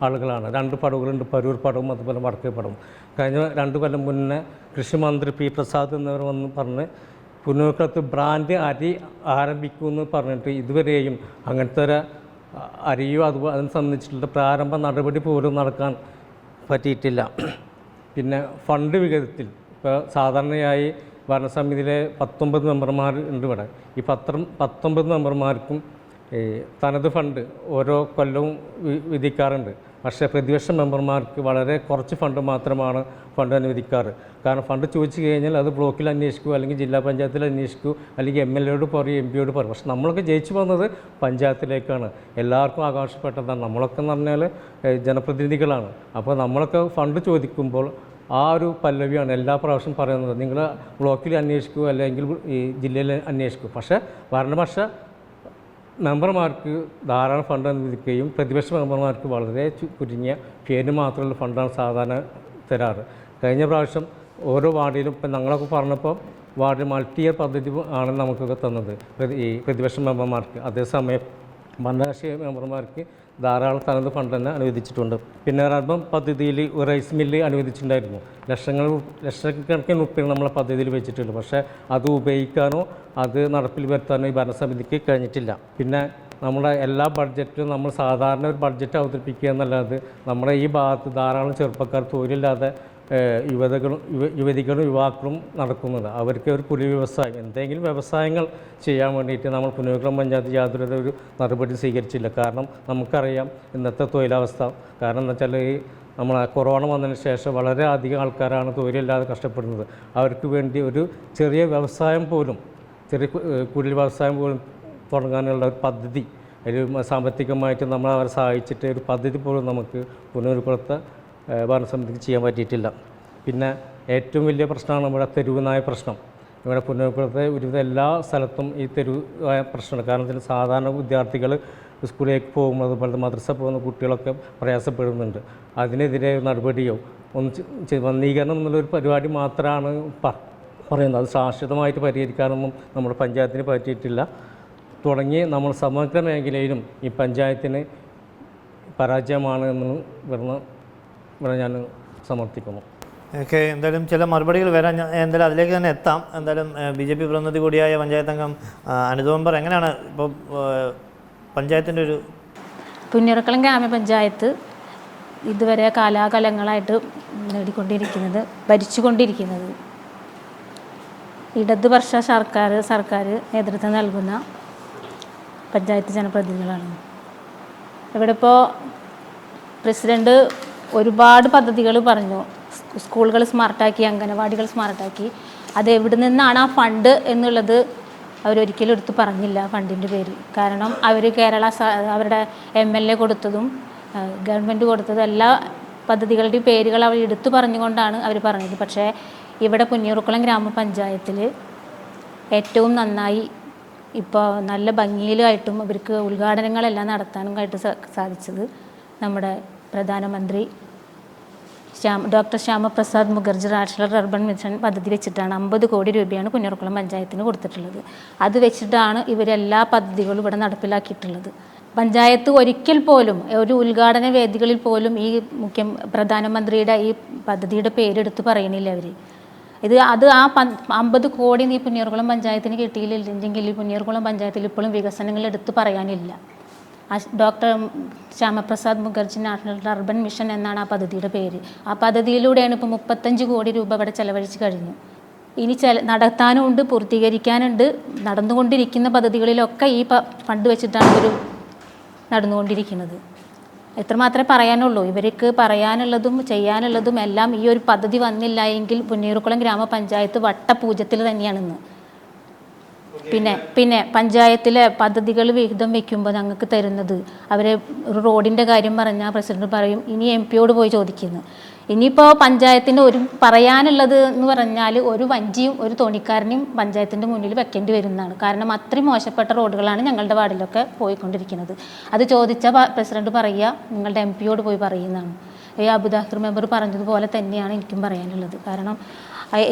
ആളുകളാണ്. 2 പടവുകളുണ്ട്, പരൂർ പടവും അതുപോലെ വടക്കേ പടവും. കഴിഞ്ഞ 2 കൊല്ലം മുന്നേ കൃഷിമന്ത്രി P. പ്രസാദ് എന്നിവർ വന്ന് പറഞ്ഞ് പുന്നൂർക്കുളത്ത് ബ്രാൻഡ് അരി ആരംഭിക്കുമെന്ന് പറഞ്ഞിട്ട് ഇതുവരെയും അങ്ങനത്തെ ഒരു അരിയോ അതുപോലെ അതിനെ സംബന്ധിച്ചിട്ടുള്ള പ്രാരംഭ നടപടി പോലും നടക്കാൻ പറ്റിയിട്ടില്ല. പിന്നെ ഫണ്ട് വിഹിതത്തിൽ ഇപ്പോൾ സാധാരണയായി ഭരണസമിതിയിലെ 19 മെമ്പർമാർ ഉണ്ട് ഇവിടെ. ഈ 19 മെമ്പർമാർക്കും തനത് ഫണ്ട് ഓരോ കൊല്ലവും വിധിക്കാറുണ്ട്. പക്ഷേ പ്രതിപക്ഷ മെമ്പർമാർക്ക് വളരെ കുറച്ച് ഫണ്ട് മാത്രമാണ് ഫണ്ട് അനുവദിക്കാറ്. കാരണം ഫണ്ട് ചോദിച്ചു കഴിഞ്ഞാൽ അത് ബ്ലോക്കിൽ അന്വേഷിക്കൂ, അല്ലെങ്കിൽ ജില്ലാ പഞ്ചായത്തിൽ അന്വേഷിക്കൂ, അല്ലെങ്കിൽ MLA പറയും, MP പറയും. പക്ഷെ നമ്മളൊക്കെ ജയിച്ചു പോകുന്നത് പഞ്ചായത്തിലേക്കാണ്. എല്ലാവർക്കും ആകാശപ്പെട്ടതാണ്. നമ്മളൊക്കെ എന്ന് പറഞ്ഞാൽ ജനപ്രതിനിധികളാണ്. അപ്പോൾ നമ്മളൊക്കെ ഫണ്ട് ചോദിക്കുമ്പോൾ ആ ഒരു പല്ലവിയാണ് എല്ലാ പ്രാവശ്യം പറയുന്നത്, നിങ്ങൾ ബ്ലോക്കിൽ അന്വേഷിക്കൂ അല്ലെങ്കിൽ ഈ ജില്ലയിൽ അന്വേഷിക്കൂ. പക്ഷേ ഭരണപക്ഷ മെമ്പർമാർക്ക് ധാരാളം ഫണ്ട് അനുവദിക്കുകയും പ്രതിപക്ഷ മെമ്പർമാർക്ക് വളരെ ചുരുങ്ങിയ പേര് മാത്രമുള്ള ഫണ്ടാണ് സാധാരണ തരാറ്. കഴിഞ്ഞ പ്രാവശ്യം ഓരോ വാർഡിലും ഇപ്പം ഞങ്ങളൊക്കെ പറഞ്ഞപ്പോൾ വാർഡിൽ മൾട്ടി ഇയർ പദ്ധതി ആണ് നമുക്കൊക്കെ തന്നത് ഈ പ്രതിപക്ഷ മെമ്പർമാർക്ക്. അതേസമയം ഭരണരാഷ്ട്രീയ മെമ്പർമാർക്ക് ധാരാളം തനത് ഫണ്ട് തന്നെ അനുവദിച്ചിട്ടുണ്ട്. പിന്നെ റബ്ബർ പദ്ധതിയിൽ ഒരു റൈസ് മില്ല് അനുവദിച്ചിട്ടുണ്ടായിരുന്നു. ലക്ഷക്കണക്കിന് റുപ്യ നമ്മളെ പദ്ധതിയിൽ വെച്ചിട്ടുണ്ട്. പക്ഷേ അത് ഉപയോഗിക്കാനോ അത് നടപ്പിൽ വരുത്താനോ ഈ ഭരണസമിതിക്ക് കഴിഞ്ഞിട്ടില്ല. പിന്നെ നമ്മുടെ എല്ലാ ബഡ്ജറ്റിലും നമ്മൾ സാധാരണ ഒരു ബഡ്ജറ്റ് അവതരിപ്പിക്കുക എന്നല്ലാതെ നമ്മുടെ ഈ ഭാഗത്ത് ധാരാളം ചെറുപ്പക്കാർ തൊഴിലില്ലാതെ യുവതികളും യുവാക്കളും നടക്കുന്നുണ്ട്. അവർക്ക് ഒരു പുതിയ വ്യവസായം, എന്തെങ്കിലും വ്യവസായങ്ങൾ ചെയ്യാൻ വേണ്ടിയിട്ട് നമ്മൾ പുന്നൂർകുളം പഞ്ചായത്ത് യാതൊരു ഒരു നടപടി സ്വീകരിച്ചില്ല. കാരണം നമുക്കറിയാം ഇന്നത്തെ തൊഴിലവസ്ഥ. കാരണം എന്താ വെച്ചാൽ ഈ നമ്മളെ കൊറോണ വന്നതിന് ശേഷം വളരെ അധികം ആൾക്കാരാണ് തൊഴിലില്ലാതെ കഷ്ടപ്പെടുന്നത്. അവർക്ക് വേണ്ടി ഒരു ചെറിയ വ്യവസായം പോലും, ചെറിയ കുടിൽ വ്യവസായം പോലും തുടങ്ങാനുള്ള ഒരു പദ്ധതി, ഒരു സാമ്പത്തികമായിട്ട് നമ്മൾ അവരെ സഹായിച്ചിട്ട് ഒരു പദ്ധതി പോലും നമുക്ക് പുന്നൂർകുളത്തെ ഭരണസമിതിക്ക് ചെയ്യാൻ പറ്റിയിട്ടില്ല. പിന്നെ ഏറ്റവും വലിയ പ്രശ്നമാണ് ഇവിടെ തെരുവ് നായ പ്രശ്നം. ഇവിടെ പുന്നൂർകുളത്തെ ഒരുവിധ എല്ലാ സ്ഥലത്തും ഈ തെരുവ് നായ പ്രശ്നമാണ്. കാരണം ഇതിന് സാധാരണ വിദ്യാർത്ഥികൾ സ്കൂളിലേക്ക് പോകുമ്പോൾ അതുപോലെ മദ്രസ പോകുന്ന കുട്ടികളൊക്കെ പ്രയാസപ്പെടുന്നുണ്ട്. അതിനെതിരെ നടപടിയോ വന്ധീകരണം എന്നുള്ളൊരു പരിപാടി മാത്രമാണ് പറയുന്നത്. അത് ശാശ്വതമായിട്ട് പരിഹരിക്കാനൊന്നും നമ്മുടെ പഞ്ചായത്തിന് പറ്റിയിട്ടില്ല. തുടങ്ങി നമ്മൾ സമഗ്ര മേഖലയിലും ഈ പഞ്ചായത്തിന് പരാജയമാണ് എന്ന് ഇവിടെ ഞാൻ സമർത്ഥിക്കുന്നു. ഓക്കെ, എന്തായാലും ചില മറുപടികൾ വരാൻ എന്തായാലും അതിലേക്ക് തന്നെ എത്താം. എന്തായാലും BJP പ്രതിനിധി കൂടിയായ പഞ്ചായത്ത് അംഗം അനിത മെമ്പർ, എങ്ങനെയാണ് ഇപ്പോൾ പഞ്ചായത്തിൻ്റെ ഒരു പുന്നൂർകുളം ഗ്രാമപഞ്ചായത്ത് ഇതുവരെ കാലാകാലങ്ങളായിട്ട് ഭരിച്ചുകൊണ്ടിരിക്കുന്നത് ഇടതുപക്ഷ സർക്കാർ നേതൃത്വം നൽകുന്ന പഞ്ചായത്ത് ജനപ്രതിനിധികളാണ്. ഇവിടെ ഇപ്പോൾ പ്രസിഡന്റ് ഒരുപാട് പദ്ധതികൾ പറഞ്ഞു. സ്കൂളുകൾ സ്മാർട്ടാക്കി, അംഗനവാടികൾ സ്മാർട്ടാക്കി. അത് എവിടെ നിന്നാണ് ആ ഫണ്ട് എന്നുള്ളത് അവരൊരിക്കലും എടുത്ത് പറഞ്ഞില്ല ഫണ്ടിൻ്റെ പേര്. കാരണം അവർ അവരുടെ MLA കൊടുത്തതും ഗവൺമെൻറ് കൊടുത്തതും എല്ലാ പദ്ധതികളുടെയും പേരുകൾ അവർ എടുത്തു പറഞ്ഞുകൊണ്ടാണ് അവർ പറഞ്ഞത്. പക്ഷേ ഇവിടെ പുന്നയൂർക്കുളം ഗ്രാമപഞ്ചായത്തിൽ ഏറ്റവും നന്നായി ഇപ്പോൾ നല്ല ഭംഗിയിലായിട്ടും അവർക്ക് ഉദ്ഘാടനങ്ങളെല്ലാം നടത്താനുമായിട്ട് സാധിച്ചത് നമ്മുടെ പ്രധാനമന്ത്രി doctor Shyama Prasad Mukherjee national urban mission പദ്ധതി വെച്ചിട്ടാണ് 50 കോടി രൂപയാണ് പുന്നയൂർക്കുളം പഞ്ചായത്തിന് കൊടുത്തിട്ടുള്ളത്. അത് വെച്ചിട്ടാണ് ഇവരെല്ലാ പദ്ധതികളും ഇവിടെ നടപ്പിലാക്കിയിട്ടുള്ളത്. പഞ്ചായത്ത് ഒരിക്കൽ പോലും ഒരു ഉദ്ഘാടന വേദികളിൽ പോലും ഈ പ്രധാനമന്ത്രിയുടെ ഈ പദ്ധതിയുടെ പേരെടുത്ത് പറയണില്ല അവർ. അത് ആ 50 കോടി ഈ പുന്നയൂർക്കുളം പഞ്ചായത്തിന് കിട്ടിയില്ലെങ്കിൽ ഈ പുന്നയൂർക്കുളം പഞ്ചായത്തിൽ ഇപ്പോഴും വികസനങ്ങൾ എടുത്ത് പറയാനില്ല. Doctor Shyama Prasad Mukherjee national urban mission എന്നാണ് ആ പദ്ധതിയുടെ പേര്. ആ പദ്ധതിയിലൂടെയാണ് ഇപ്പോൾ 35 കോടി രൂപ ഇവിടെ ചെലവഴിച്ച് കഴിഞ്ഞു. ഇനി നടത്താനുമുണ്ട്, പൂർത്തീകരിക്കാനുണ്ട്. നടന്നുകൊണ്ടിരിക്കുന്ന പദ്ധതികളിലൊക്കെ ഈ ഫണ്ട് വെച്ചിട്ടാണ് ഇവർ നടന്നുകൊണ്ടിരിക്കുന്നത്. എത്രമാത്രമേ പറയാനുള്ളൂ. ഇവർക്ക് പറയാനുള്ളതും ചെയ്യാനുള്ളതും എല്ലാം ഈ ഒരു പദ്ധതി വന്നില്ല എങ്കിൽ പുന്നയൂർക്കുളം ഗ്രാമപഞ്ചായത്ത് വട്ടപൂജ്യത്തിൽ തന്നെയാണെന്ന്. പിന്നെ പഞ്ചായത്തിലെ പദ്ധതികൾ വിഹിതം വയ്ക്കുമ്പോൾ ഞങ്ങൾക്ക് തരുന്നത് അവരെ ഒരു റോഡിൻ്റെ കാര്യം പറഞ്ഞാൽ പ്രസിഡന്റ് പറയും ഇനി MP പോയി ചോദിക്കുന്നു. ഇനിയിപ്പോൾ പഞ്ചായത്തിന് ഒരു പറയാനുള്ളത് എന്ന് പറഞ്ഞാൽ ഒരു വഞ്ചിയും ഒരു തോണിക്കാരനെയും പഞ്ചായത്തിൻ്റെ മുന്നിൽ വെക്കേണ്ടി വരുന്നതാണ്. കാരണം അത്രയും മോശപ്പെട്ട റോഡുകളാണ് ഞങ്ങളുടെ വാർഡിലൊക്കെ പോയിക്കൊണ്ടിരിക്കുന്നത്. അത് ചോദിച്ചാൽ പ്രസിഡന്റ് പറയുക നിങ്ങളുടെ MP പോയി പറയുന്നതാണ്. അബുദാഹിർ മെമ്പർ പറഞ്ഞതുപോലെ തന്നെയാണ് എനിക്കും പറയാനുള്ളത്. കാരണം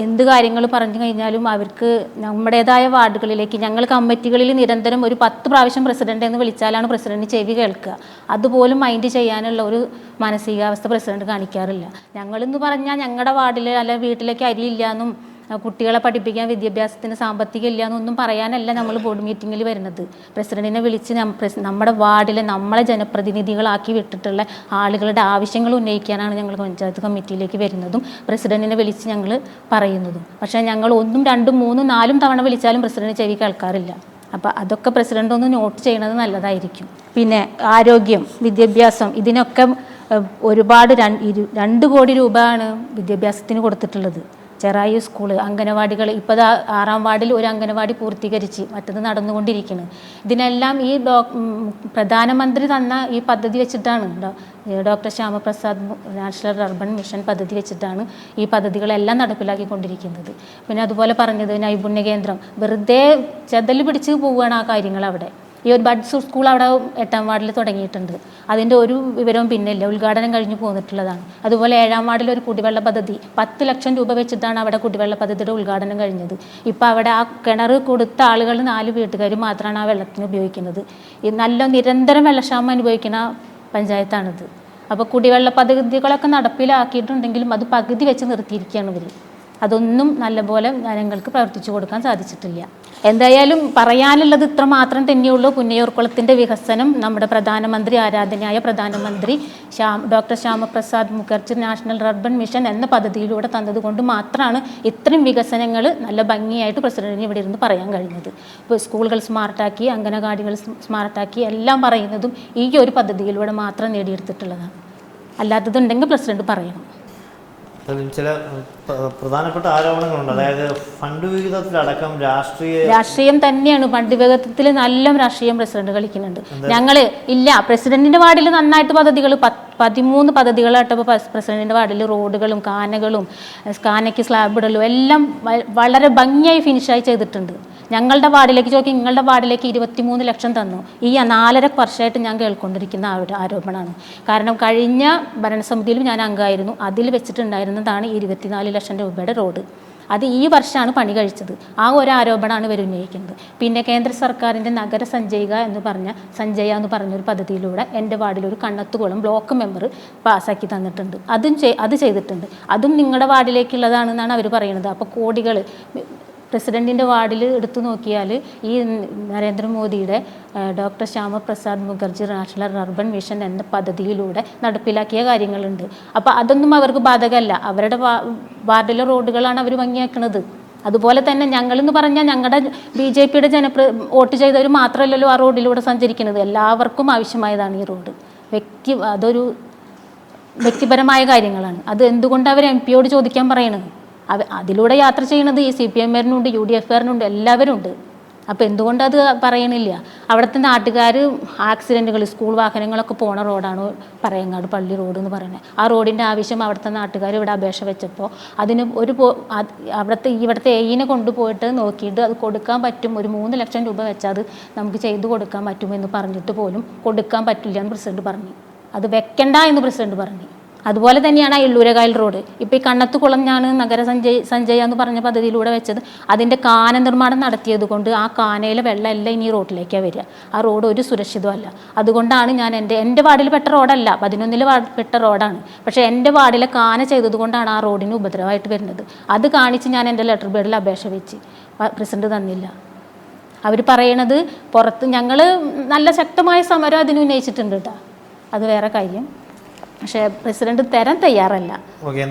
എന്ത് കാര്യങ്ങൾ പറഞ്ഞു കഴിഞ്ഞാലും അവർക്ക് നമ്മുടേതായ വാർഡുകളിലേക്ക് ഞങ്ങൾ കമ്മിറ്റികളിൽ നിരന്തരം ഒരു 10 പ്രാവശ്യം പ്രസിഡന്റ് എന്ന് വിളിച്ചാലാണ് പ്രസിഡന്റ് ചെവി കേൾക്കുക. അതുപോലും മൈൻഡ് ചെയ്യാനുള്ള ഒരു മാനസികാവസ്ഥ പ്രസിഡന്റ് കാണിക്കാറില്ല. ഞങ്ങളെന്ന് പറഞ്ഞാൽ ഞങ്ങളുടെ വാർഡിൽ അല്ല വീട്ടിലേക്ക് അരിയില്ല എന്നും കുട്ടികളെ പഠിപ്പിക്കാൻ വിദ്യാഭ്യാസത്തിന് സാമ്പത്തികം ഇല്ല എന്നൊന്നും പറയാനല്ല നമ്മൾ ബോർഡ് മീറ്റിങ്ങിൽ വരുന്നത്. പ്രസിഡന്റിനെ വിളിച്ച് നമ്മുടെ വാർഡിലെ നമ്മളെ ജനപ്രതിനിധികളാക്കി വിട്ടിട്ടുള്ള ആളുകളുടെ ആവശ്യങ്ങൾ ഉന്നയിക്കാനാണ് ഞങ്ങൾ പഞ്ചായത്ത് കമ്മിറ്റിയിലേക്ക് വരുന്നതും പ്രസിഡന്റിനെ വിളിച്ച് ഞങ്ങൾ പറയുന്നതും. പക്ഷേ ഞങ്ങൾ 1, 2, 3, 4 തവണ വിളിച്ചാലും പ്രസിഡന്റ് ചെവി കേൾക്കാറില്ല. അപ്പോൾ അതൊക്കെ പ്രസിഡന്റ് ഒന്ന് നോട്ട് ചെയ്യുന്നത് നല്ലതായിരിക്കും. പിന്നെ ആരോഗ്യം, വിദ്യാഭ്യാസം ഇതിനൊക്കെ ഒരുപാട് 2 കോടി രൂപയാണ് വിദ്യാഭ്യാസത്തിന് കൊടുത്തിട്ടുള്ളത്. ചെറായി സ്കൂള്, അംഗനവാടികൾ, ഇപ്പോൾ 6-ാം വാർഡിൽ ഒരു അംഗനവാടി പൂർത്തീകരിച്ച് മറ്റത് നടന്നുകൊണ്ടിരിക്കുന്നു. ഇതിനെല്ലാം ഈ പ്രധാനമന്ത്രി തന്ന ഈ പദ്ധതി വെച്ചിട്ടാണ് doctor Shyama Prasad national urban mission പദ്ധതി വെച്ചിട്ടാണ് ഈ പദ്ധതികളെല്ലാം നടപ്പിലാക്കിക്കൊണ്ടിരിക്കുന്നത്. പിന്നെ അതുപോലെ പറഞ്ഞത് നൈപുണ്യ കേന്ദ്രം വെറുതെ ചെതൽ പിടിച്ച് പോവുകയാണ് ആ കാര്യങ്ങൾ. അവിടെ ഈ ഒരു ബഡ്സ് സ്കൂൾ അവിടെ 8-ാം വാർഡിൽ തുടങ്ങിയിട്ടുണ്ട്. അതിൻ്റെ ഒരു വിവരവും പിന്നില്ല, ഉദ്ഘാടനം കഴിഞ്ഞ് പോന്നിട്ടുള്ളതാണ്. അതുപോലെ 7-ാം വാർഡിൽ ഒരു കുടിവെള്ള പദ്ധതി 10 ലക്ഷം രൂപ വെച്ചിട്ടാണ് അവിടെ കുടിവെള്ള പദ്ധതിയുടെ ഉദ്ഘാടനം കഴിഞ്ഞത്. ഇപ്പോൾ അവിടെ ആ കിണർ കൊടുത്ത ആളുകൾ 4 വീട്ടുകാർ മാത്രമാണ് ആ വെള്ളത്തിന് ഉപയോഗിക്കുന്നത്. ഈ നിരന്തരം വെള്ളക്ഷാമം അനുഭവിക്കുന്ന പഞ്ചായത്താണിത്. അപ്പോൾ കുടിവെള്ള പദ്ധതികളൊക്കെ നടപ്പിലാക്കിയിട്ടുണ്ടെങ്കിലും അത് പകുതി വെച്ച് നിർത്തിയിരിക്കുകയാണ് ഇവർ. അതൊന്നും നല്ലപോലെ ജനങ്ങൾക്ക് പ്രവർത്തിച്ചു കൊടുക്കാൻ സാധിച്ചിട്ടില്ല. എന്തായാലും പറയാനുള്ളത് ഇത്ര മാത്രം തന്നെയുള്ളൂ. പുന്നയൂർക്കുളത്തിൻ്റെ വികസനം നമ്മുടെ പ്രധാനമന്ത്രി, ആരാധനായ പ്രധാനമന്ത്രി doctor Shyama Prasad Mukherjee national urban mission എന്ന പദ്ധതിയിലൂടെ തന്നതുകൊണ്ട് മാത്രമാണ് ഇത്രയും വികസനങ്ങൾ നല്ല ഭംഗിയായിട്ട് പ്രസിഡന്റിന് ഇവിടെ ഇരുന്ന് പറയാൻ കഴിഞ്ഞത്. ഇപ്പോൾ സ്കൂളുകൾ സ്മാർട്ടാക്കി, അംഗനവാടികൾ സ്മാർട്ടാക്കി എല്ലാം പറയുന്നതും ഈ ഒരു പദ്ധതിയിലൂടെ മാത്രം നേടിയെടുത്തിട്ടുള്ളതാണ്. അല്ലാത്തതുണ്ടെങ്കിൽ പ്രസിഡന്റ് പറയണം. ചില പ്രധാനപ്പെട്ട ആരോപണങ്ങളുണ്ട്. അതായത് ഫണ്ട് വിഹിതത്തിലടക്കം രാഷ്ട്രീയം തന്നെയാണ്. ഫണ്ട് വിഹിതത്തിൽ നല്ല രാഷ്ട്രീയം പ്രസിഡന്റ് കളിക്കുന്നുണ്ട്. ഞങ്ങൾ ഇല്ല, പ്രസിഡന്റിന്റെ വാർഡിൽ നന്നായിട്ട് പദ്ധതികൾ 13 പദ്ധതികളായിട്ടപ്പോൾ പ്രസിഡന്റിന്റെ വാർഡിൽ റോഡുകളും കാനയ്ക്ക് സ്ലാബ് ഇടലും എല്ലാം വളരെ ഭംഗിയായി ഫിനിഷായി ചെയ്തിട്ടുണ്ട്. ഞങ്ങളുടെ വാർഡിലേക്ക് നിങ്ങളുടെ വാർഡിലേക്ക് 23 ലക്ഷം തന്നു. ഈ 4.5 വർഷമായിട്ട് ഞാൻ കേൾക്കൊണ്ടിരിക്കുന്ന ആരോപണമാണ്. കാരണം കഴിഞ്ഞ ഭരണസമിതിയിലും ഞാൻ അംഗമായിരുന്നു. അതിൽ വെച്ചിട്ടുണ്ടായിരുന്നതാണ് 24 ലക്ഷം രൂപയുടെ റോഡ്. അത് ഈ വർഷമാണ് പണി കഴിച്ചത്. ആ ഒരു ആരോപണമാണ് ഇവർ ഉന്നയിക്കുന്നത്. പിന്നെ കേന്ദ്ര സർക്കാരിൻ്റെ നഗര സഞ്ജയ എന്ന് പറഞ്ഞൊരു പദ്ധതിയിലൂടെ എൻ്റെ വാർഡിലൊരു കണ്ണത്തുകുളം ബ്ലോക്ക് മെമ്പർ പാസ്സാക്കി തന്നിട്ടുണ്ട്. അത് ചെയ്തിട്ടുണ്ട്. അതും നിങ്ങളുടെ വാർഡിലേക്കുള്ളതാണെന്നാണ് അവർ പറയുന്നത്. അപ്പോൾ കോടികൾ പ്രസിഡന്റിൻ്റെ വാർഡിൽ എടുത്തു നോക്കിയാൽ ഈ നരേന്ദ്രമോദിയുടെ doctor Shyama Prasad Mukherjee national urban mission എന്ന പദ്ധതിയിലൂടെ നടപ്പിലാക്കിയ കാര്യങ്ങളുണ്ട്. അപ്പോൾ അതൊന്നും അവർക്ക് ബാധകമല്ല. അവരുടെ വാർഡിലെ റോഡുകളാണ് അവർ ഭംഗിയാക്കുന്നത്. അതുപോലെ തന്നെ ഞങ്ങളെന്ന് പറഞ്ഞാൽ ഞങ്ങളുടെ BJPയുടെ വോട്ട് ചെയ്തവർ മാത്രമല്ലല്ലോ ആ റോഡിലൂടെ സഞ്ചരിക്കുന്നത്. എല്ലാവർക്കും ആവശ്യമായതാണ് ഈ റോഡ്. അതൊരു വ്യക്തിപരമായ കാര്യങ്ങളാണ്. അത് എന്തുകൊണ്ട് അവർ MP യോട് ചോദിക്കാൻ പറയണത്? അതിലൂടെ യാത്ര ചെയ്യണത് ഈ CPM-കാരനുണ്ട്, UDF-കാരനുണ്ട്, എല്ലാവരും ഉണ്ട്. അപ്പോൾ എന്തുകൊണ്ട് അത് പറയണില്ല? അവിടുത്തെ നാട്ടുകാർ ആക്സിഡൻറ്റുകൾ, സ്കൂൾ വാഹനങ്ങളൊക്കെ പോണ റോഡാണ് പറയങ്ങാട് പള്ളി റോഡ് എന്ന് പറയുന്നത്. ആ റോഡിൻ്റെ ആവശ്യം അവിടുത്തെ നാട്ടുകാർ ഇവിടെ അപേക്ഷ വെച്ചപ്പോൾ അതിന് ഇവിടുത്തെ എയിനെ കൊണ്ടുപോയിട്ട് നോക്കിയിട്ട് അത് കൊടുക്കാൻ പറ്റും, ഒരു 3 ലക്ഷം രൂപ വെച്ചാൽ അത് നമുക്ക് ചെയ്തു കൊടുക്കാൻ പറ്റുമെന്ന് പറഞ്ഞിട്ട് പോലും കൊടുക്കാൻ പറ്റില്ല എന്ന് പ്രസിഡന്റ് പറഞ്ഞു. അത് വെക്കണ്ട എന്ന് പ്രസിഡന്റ് പറഞ്ഞു. അതുപോലെ തന്നെയാണ് ആ എള്ളൂരകായൽ റോഡ്. ഇപ്പോൾ ഈ കണ്ണത്തുകുളം ഞാൻ സഞ്ജയ എന്ന് പറഞ്ഞ പദ്ധതിയിലൂടെ വെച്ചത്, അതിൻ്റെ കാന നിർമ്മാണം നടത്തിയത് കൊണ്ട് ആ കാനയിലെ വെള്ളം എല്ലാം ഇനി റോഡിലേക്കാണ് വരിക. ആ റോഡ് ഒരു സുരക്ഷിതമല്ല. അതുകൊണ്ടാണ് ഞാൻ എൻ്റെ വാർഡിൽ പെട്ട റോഡല്ല, 11-ൽ പെട്ട റോഡാണ്. പക്ഷേ എൻ്റെ വാർഡിലെ കാന ചെയ്തത് കൊണ്ടാണ് ആ റോഡിന് ഉപദ്രവമായിട്ട് വരുന്നത്. അത് കാണിച്ച് ഞാൻ എൻ്റെ ലെറ്റർ ബേഡിൽ അപേക്ഷ വെച്ച് പ്രസിഡന്റ് തന്നില്ല. അവർ പറയണത് പുറത്ത് ഞങ്ങൾ നല്ല ശക്തമായ സമരം അതിന് ഉന്നയിച്ചിട്ടുണ്ട് കേട്ടോ, അത് വേറെ കാര്യം. പക്ഷേ പ്രസിഡന്റ് തരാൻ തയ്യാറല്ല.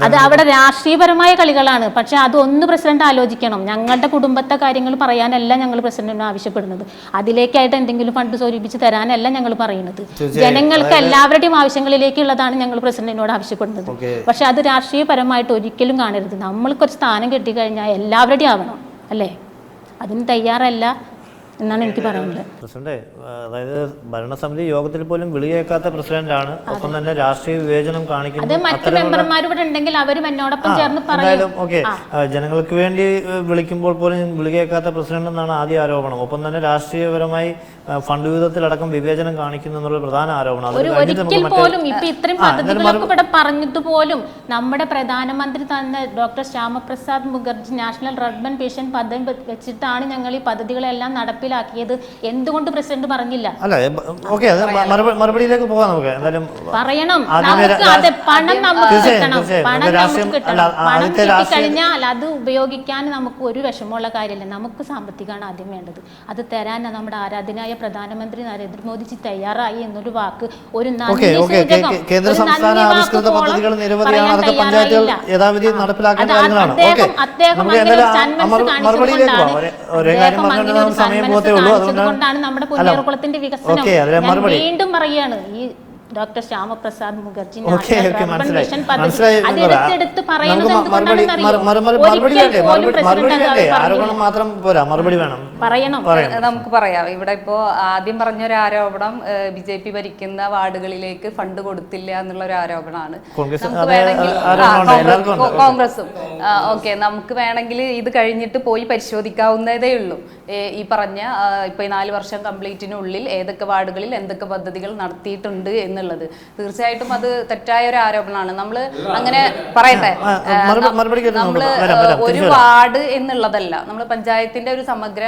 അത് അവിടെ രാഷ്ട്രീയപരമായ കളികളാണ്. പക്ഷെ അതൊന്ന് പ്രസിഡന്റ് ആലോചിക്കണം. ഞങ്ങളുടെ കുടുംബത്തെ കാര്യങ്ങൾ പറയാനല്ല ഞങ്ങൾ പ്രസിഡന്റിന് ആവശ്യപ്പെടുന്നത്, അതിലേക്കായിട്ട് എന്തെങ്കിലും ഫണ്ട് സ്വരൂപിച്ച് തരാനല്ല ഞങ്ങൾ പറയുന്നത്. ജനങ്ങൾക്ക് എല്ലാവരുടെയും ആവശ്യങ്ങളിലേക്കുള്ളതാണ് ഞങ്ങൾ പ്രസിഡന്റിനോട് ആവശ്യപ്പെടുന്നത്. പക്ഷെ അത് രാഷ്ട്രീയപരമായിട്ട് ഒരിക്കലും കാണരുത്. നമ്മൾക്കൊരു സ്ഥാനം കിട്ടിക്കഴിഞ്ഞാൽ എല്ലാവരുടെയും ആവണം, അല്ലേ? അതിന് തയ്യാറല്ല എന്നാണ് എനിക്ക് പറയാനുള്ളത്. പ്രസിഡന്റ്, അതായത് ഭരണസമിതി യോഗത്തിൽ പോലും വിളി കേൾക്കാത്ത പ്രസിഡന്റാണ്. ഒപ്പം തന്നെ രാഷ്ട്രീയ വിവേചനം കാണിക്കുന്നു. അത് മറ്റു മെമ്പർമാർ ഇവിടെ ഉണ്ടെങ്കിൽ അവരും എന്നോടൊപ്പം ചേർന്ന് പറയും. ഓക്കെ, ജനങ്ങൾക്ക് വേണ്ടി വിളിക്കുമ്പോൾ പോലും വിളി കേൾക്കാത്ത പ്രസിഡന്റ് എന്നാണ് ആദ്യ ആരോപണം. ഒപ്പം തന്നെ രാഷ്ട്രീയപരമായി ഫണ്ട് വിഹിതത്തിലടക്കം വിവേചനം കാണിക്കുന്നു എന്നുള്ള പ്രധാന ആരോപണം. ഒരിക്കൽ പോലും ഇപ്പൊ ഇത്രയും പദ്ധതികളൊക്കെ ഇവിടെ പറഞ്ഞിട്ട് പോലും നമ്മുടെ പ്രധാനമന്ത്രി തന്നെ doctor Shyama Prasad Mukherjee national rurban mission പദ്ധതി വെച്ചിട്ടാണ് ഞങ്ങൾ ഈ പദ്ധതികളെല്ലാം നടപ്പിലാക്കിയത്. എന്തുകൊണ്ട് പ്രസിഡന്റ് പറഞ്ഞില്ല? മറുപടിയിലേക്ക് പോകാം. നമുക്ക് എന്തായാലും പറയണം, പണം നമുക്ക് കിട്ടണം. പണം നമുക്ക് കിട്ടണം. പണം കിട്ടിക്കഴിഞ്ഞാൽ അത് ഉപയോഗിക്കാൻ നമുക്ക് ഒരു വിഷമമുള്ള കാര്യമില്ല. നമുക്ക് സാമ്പത്തികമാണ് ആദ്യം വേണ്ടത്. അത് തരാൻ നമ്മുടെ ആരാധനായ പ്രധാനമന്ത്രി നരേന്ദ്രമോദിജി തയ്യാറായി എന്നൊരു വാക്ക്, ഒരു കേന്ദ്ര സംസ്ഥാന ആവിഷ്കൃത പദ്ധതികൾ നിരവധിയാണ്. അതൊക്കെ പഞ്ചായത്തുകൾ യഥാവിധി നടപ്പിലാക്കേണ്ട കാര്യങ്ങളാണ്. മറുപടിയിലേക്ക് പോകാം. ഒരേ കാര്യം പറഞ്ഞുകൊണ്ട് സമയം പോകത്തേ ഉള്ളൂ. അതുകൊണ്ടാണ് നമ്മുടെ പുന്നയൂർകുളത്തിന്റെ വികസനം വീണ്ടും പറയുകയാണ്. ഈ ഡോക്ടർ ശ്യാമപ്രസാദ് മുഖർജി അതെടുത്ത് ആരോപണം മാത്രം പോരാ, മറുപടി വേണം. നമുക്ക് പറയാം. ഇവിടെ ഇപ്പോ ആദ്യം പറഞ്ഞൊരു ആരോപണം BJP ഭരിക്കുന്ന വാർഡുകളിലേക്ക് ഫണ്ട് കൊടുത്തില്ല എന്നുള്ള ഒരു ആരോപണമാണ്. കോൺഗ്രസും ഓക്കെ, നമുക്ക് വേണമെങ്കിൽ ഇത് കഴിഞ്ഞിട്ട് പോയി പരിശോധിക്കാവുന്നതേ ഉള്ളൂ. ഈ പറഞ്ഞ ഇപ്പൊ 4 വർഷം കംപ്ലീറ്റിനുള്ളിൽ ഏതൊക്കെ വാർഡുകളിൽ എന്തൊക്കെ പദ്ധതികൾ നടത്തിയിട്ടുണ്ട് എന്നുള്ളത്. തീർച്ചയായിട്ടും അത് തെറ്റായ ഒരു ആരോപണമാണ്. നമ്മൾ അങ്ങനെ പറയട്ടെ, നമ്മള് ഒരു വാർഡ് എന്നുള്ളതല്ല, നമ്മൾ പഞ്ചായത്തിന്റെ ഒരു സമഗ്ര